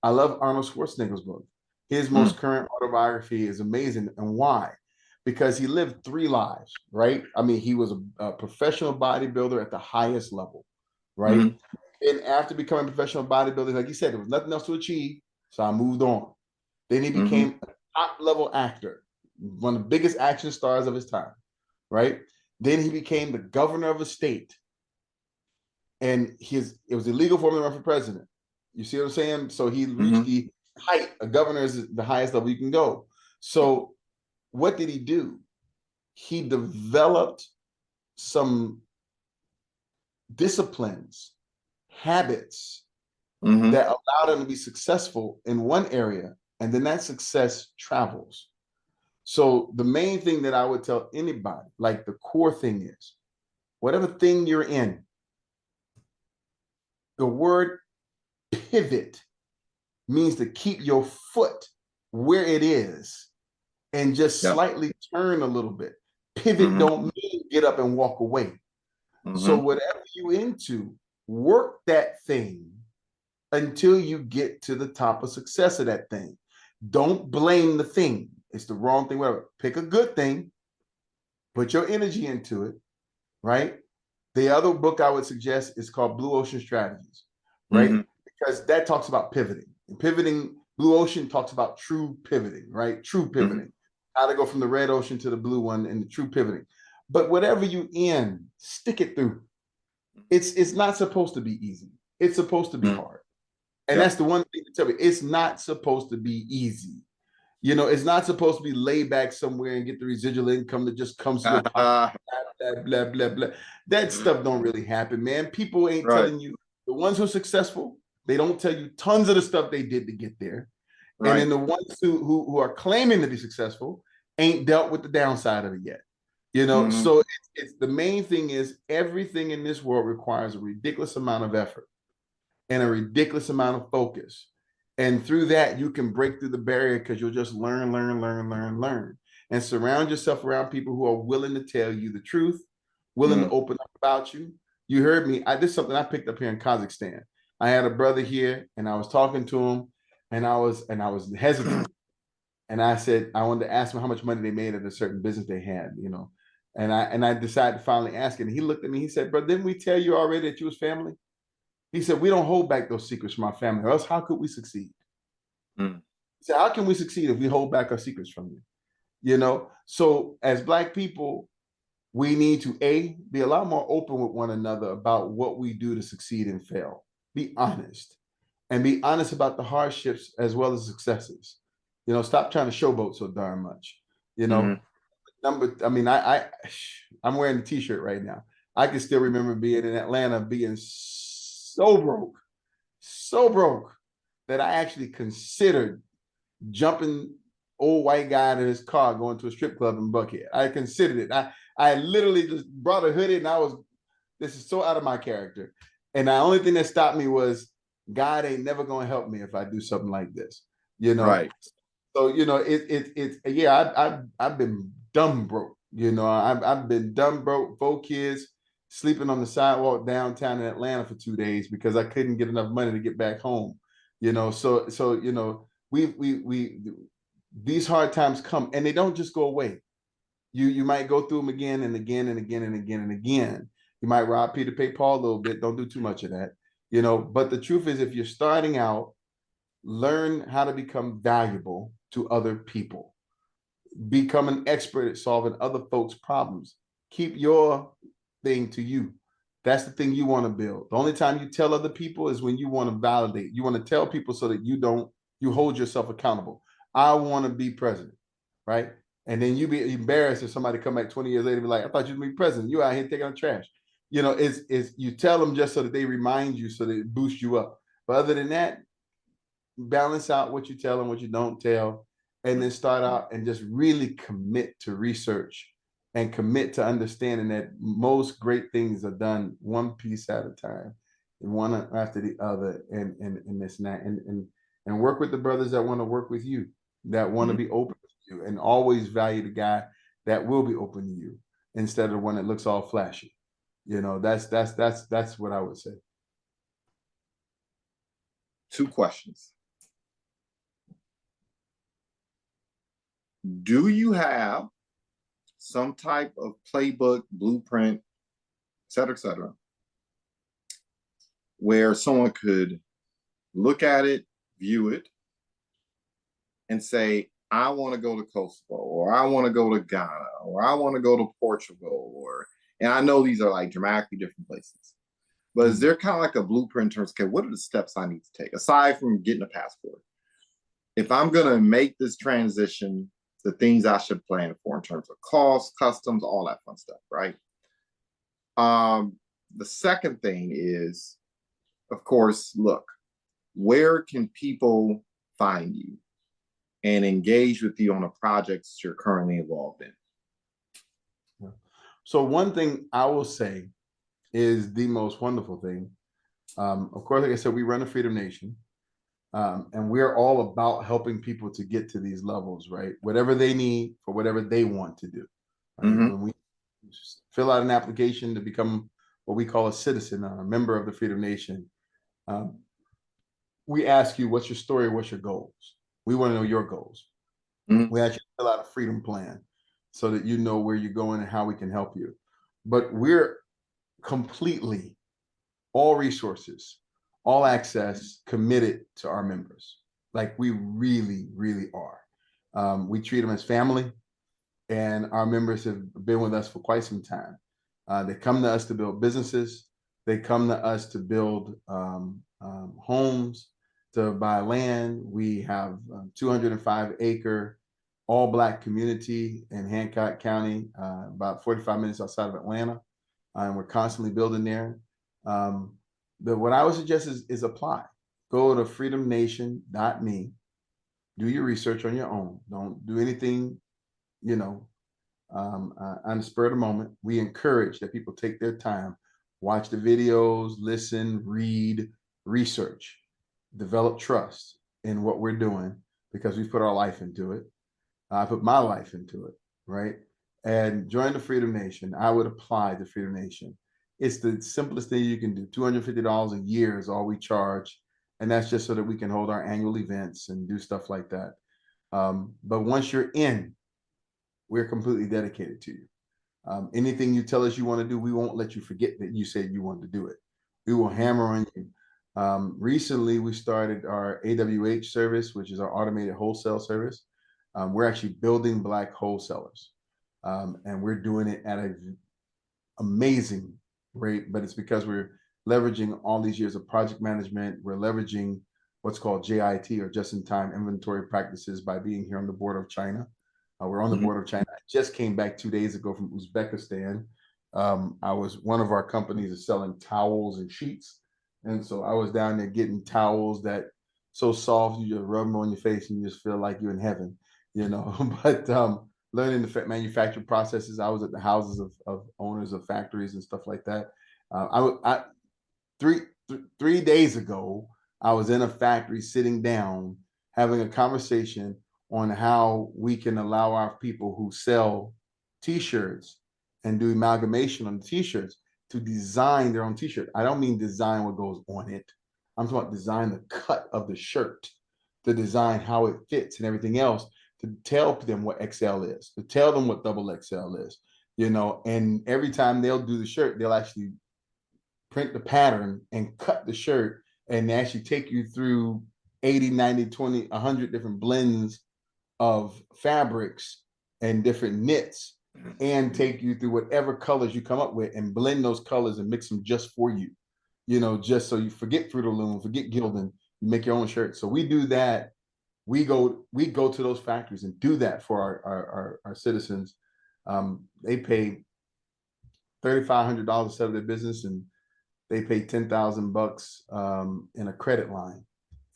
I love Arnold Schwarzenegger's book. His Mm-hmm. most current autobiography is amazing. And why? Because he lived 3 lives, right? I mean, he was a professional bodybuilder at the highest level, right? Mm-hmm. And after becoming a professional bodybuilder, like you said, there was nothing else to achieve. So I moved on. Then he Mm-hmm. became a top level actor, one of the biggest action stars of his time, right? Then he became the governor of a state, and it was illegal for him to run for president. You see what I'm saying? So he reached Mm-hmm. the height. A governor is the highest level you can go. So what did he do? He developed some disciplines, habits Mm-hmm. that allowed him to be successful in one area, and then that success travels. So the main thing that I would tell anybody, like the core thing is, whatever thing you're in, the word pivot means to keep your foot where it is and just Yeah. slightly turn a little bit. Pivot Mm-hmm. don't mean get up and walk away. So Mm-hmm. whatever you into, work that thing until you get to the top of success of that thing. Don't blame the thing. It's the wrong thing. Whatever. Pick a good thing, put your energy into it, right? The other book I would suggest is called Blue Ocean Strategies, right? Mm-hmm. Because that talks about pivoting. And pivoting, Blue Ocean talks about true pivoting, right? True Mm-hmm. pivoting. How to go from the red ocean to the blue one and the true pivoting. But whatever you in, stick it through. It's not supposed to be easy. It's supposed to be Mm-hmm. hard. And Yeah. that's the one thing to tell me. It's not supposed to be easy. It's not supposed to be laid back somewhere and get the residual income that just comes to your pocket. Blah, blah, blah, blah. That stuff don't really happen, man. People ain't Right. telling you. The ones who are successful, they don't tell you tons of the stuff they did to get there. And Right. then the ones who are claiming to be successful ain't dealt with the downside of it yet. Mm-hmm. So it's the main thing is everything in this world requires a ridiculous amount of effort and a ridiculous amount of focus. And through that, you can break through the barrier because you'll just learn, learn, learn, learn, learn. And surround yourself around people who are willing to tell you the truth, willing to Mm-hmm. open up about you. You heard me. This is something I picked up here in Kazakhstan. I had a brother here and I was talking to him and I was hesitant. And I said, I wanted to ask him how much money they made at a certain business they had. And I decided to finally ask him. And he looked at me, he said, bro, didn't we tell you already that you was family? He said, we don't hold back those secrets from our family, or else how could we succeed? Mm-hmm. He said, how can we succeed if we hold back our secrets from you? So as Black people, we need to be a lot more open with one another about what we do to succeed and fail. Be honest, and be honest about the hardships as well as successes. Stop trying to showboat so darn much. You Mm-hmm. know, I mean, I'm wearing the t-shirt right now. I can still remember being in Atlanta, being so broke that I actually considered jumping old white guy out of his car going to a strip club in Buckhead. I considered it. I literally just brought a hoodie and this is so out of my character. And the only thing that stopped me was God ain't never gonna help me if I do something like this. You know. Right. So it's yeah, I've been dumb broke. I've been dumb broke, 4 kids, sleeping on the sidewalk downtown in Atlanta for 2 days because I couldn't get enough money to get back home. So we these hard times come and they don't just go away. You might go through them again and again and again and again and again. You might rob Peter, pay Paul a little bit. Don't do too much of that. But the truth is, if you're starting out, learn how to become valuable to other people. Become an expert at solving other folks' problems. Keep your thing to you. That's the thing you want to build. The only time you tell other people is when you want to validate. You want to tell people so that you hold yourself accountable. I want to be president, right? And then you be embarrassed if somebody come back 20 years later and be like, I thought you'd be president. You out here taking out trash. It's you tell them just so that they remind you so that it boosts you up. But other than that, balance out what you tell and what you don't tell, and then start out and just really commit to research and commit to understanding that most great things are done one piece at a time, and one after the other, and this and that, and work with the brothers that want to work with you, that want to be open to you, and always value the guy that will be open to you instead of the one that looks all flashy. That's what I would say. Two questions. Do you have some type of playbook, blueprint, et cetera, where someone could look at it, view it, and say, I want to go to Kosovo, or I want to go to Ghana, or I want to go to Portugal, and I know these are like dramatically different places, but is there kind of like a blueprint in terms of, okay, what are the steps I need to take aside from getting a passport? If I'm going to make this transition, the things I should plan for in terms of costs, customs, all that fun stuff, right? The second thing is, of course, look, where can people find you and engage with you on the projects you're currently involved in? So one thing I will say is the most wonderful thing. Of course, like I said, we run a Freedom Nation, and we're all about helping people to get to these levels, right? Whatever they need for whatever they want to do. Right? When we fill out an application to become what we call a citizen, a member of the Freedom Nation, we ask you, what's your story? What's your goals? We want to know your goals. We actually fill out a freedom plan so that you know where you're going and how we can help you. But we're completely all resources, all access committed to our members. Like we really, really are. We treat them as family, and our members have been with us for quite some time. They come to us to build businesses. They come to us to build homes, to buy land. We have 205-acre all Black community in Hancock County, about 45 minutes outside of Atlanta. And we're constantly building there. What I would suggest is apply. Go to freedomnation.me. Do your research on your own. Don't do anything, on the spur of the moment. We encourage that people take their time, watch the videos, listen, read, research, develop trust in what we're doing because we've put our life into it. I put my life into it, right? And join the Freedom Nation. I would apply to Freedom Nation. It's the simplest thing you can do. $250 a year is all we charge. And that's just so that we can hold our annual events and do stuff like that. But once you're in, we're completely dedicated to you. Anything you tell us you want to do, we won't let you forget that you said you wanted to do it. We will hammer on you. Recently, we started our AWH service, which is our automated wholesale service. We're actually building Black wholesalers, and we're doing it at an amazing rate, but it's because we're leveraging all these years of project management. We're leveraging what's called JIT, or just-in-time inventory practices, by being here on the border of China. We're on the border of China. I just came back 2 days ago from Uzbekistan. One of our companies is selling towels and sheets. And so I was down there getting towels that so soft, you just rub them on your face and you just feel like you're in heaven, but learning the manufacturing processes. I was at the houses of owners of factories and stuff like that. 3 days ago, I was in a factory sitting down, having a conversation on how we can allow our people who sell t-shirts and do amalgamation on the t-shirts to design their own t-shirt. I don't mean design what goes on it. I'm talking about design the cut of the shirt, to design how it fits and everything else, to tell them what XL is, to tell them what double XL is, and every time they'll do the shirt, they'll actually print the pattern and cut the shirt and actually take you through 80, 90, 20, 100 different blends of fabrics and different knits, and take you through whatever colors you come up with and blend those colors and mix them just for you, just so you forget Fruit of Loom, forget Gildan, you make your own shirt. So we do that. We go to those factories and do that for our citizens. They pay $3,500 to set up their business, and they pay $10,000 in a credit line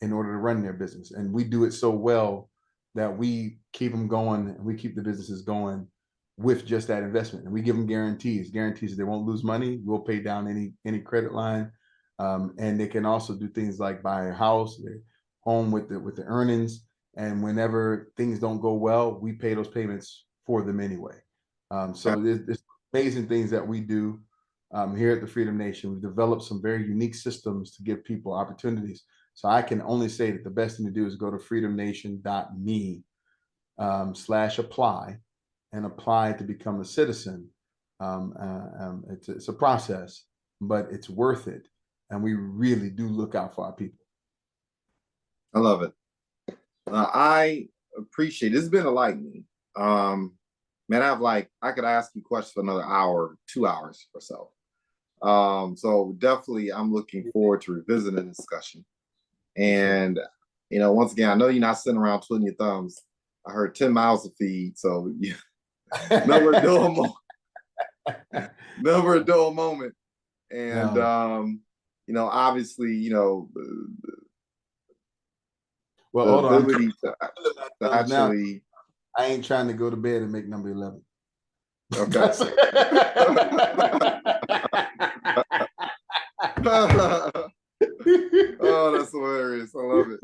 in order to run their business. And we do it so well that we keep them going and we keep the businesses going with just that investment. And we give them guarantees that they won't lose money. We'll pay down any credit line. And they can also do things like buy a house, their home with the earnings. And whenever things don't go well, we pay those payments for them anyway. So there's amazing things that we do here at the Freedom Nation. We've developed some very unique systems to give people opportunities. So I can only say that the best thing to do is go to freedomnation.me /apply and apply to become a citizen. It's a process, but it's worth it. And we really do look out for our people. I love it. I appreciate it. This has been enlightening. Man, I could ask you questions for another hour, 2 hours or so. So definitely I'm looking forward to revisiting the discussion. And, once again, I know you're not sitting around twiddling your thumbs. I heard 10 miles to feed. So yeah, never a dull moment. Never a dull moment. And, obviously, well, the hold on. ability to actually. Now, I ain't trying to go to bed and make number 11. Okay. Oh, that's hilarious. I love it.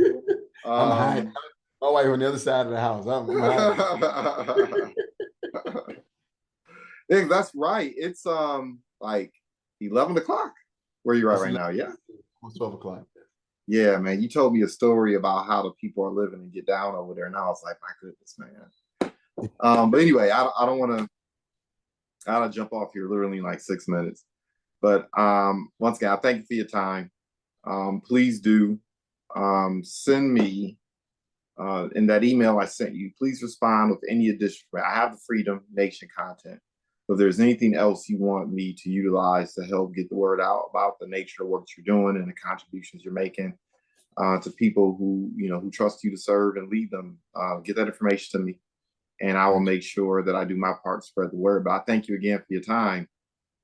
I'm hiding. My wife on the other side of the house. I'm hiding. Yeah, that's right. It's like 11 o'clock where you're at right now. Yeah. Almost 12 o'clock. Yeah, man. You told me a story about how the people are living and get down over there. And I was like, my goodness, man. But anyway, I don't want to. I gotta jump off here literally in like 6 minutes. But once again, I thank you for your time. Please do send me in that email I sent you. Please respond with any additional. I have the Freedom Nation content. If there's anything else you want me to utilize to help get the word out about the nature of what you're doing and the contributions you're making to people who trust you to serve and lead them, get that information to me, and I will make sure that I do my part to spread the word. But I thank you again for your time,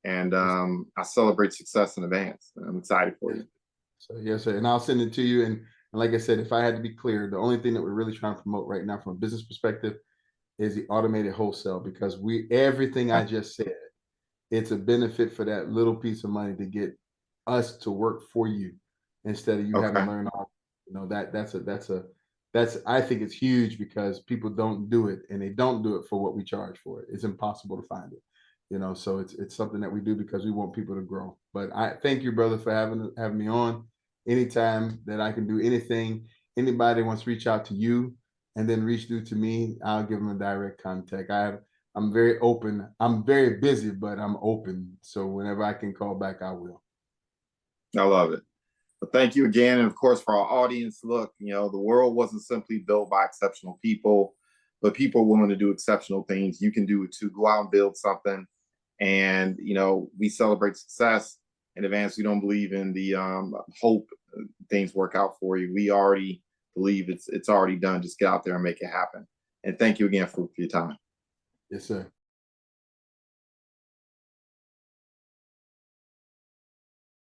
and I celebrate success in advance. I'm excited for you. So yes, sir. And I'll send it to you. And like I said, if I had to be clear, the only thing that we're really trying to promote right now from a business perspective is the automated wholesale, because everything I just said, it's a benefit for that little piece of money to get us to work for you instead of you having to learn all. That's I think it's huge because people don't do it, and they don't do it for what we charge for it. It's impossible to find it. So it's something that we do because we want people to grow. But I thank you, brother, for having me on. Anytime that I can do anything, anybody wants to reach out to you and then reach through to me, I'll give them a direct contact. I'm very open. I'm very busy, but I'm open. So whenever I can call back, I will. I love it. But thank you again. And of course, for our audience, look, the world wasn't simply built by exceptional people, but people willing to do exceptional things. You can do it too. Go out and build something. And, we celebrate success in advance. We don't believe in the hope things work out for you. We already believe it's already done. Just get out there and make it happen. And thank you again for your time. Yes, sir.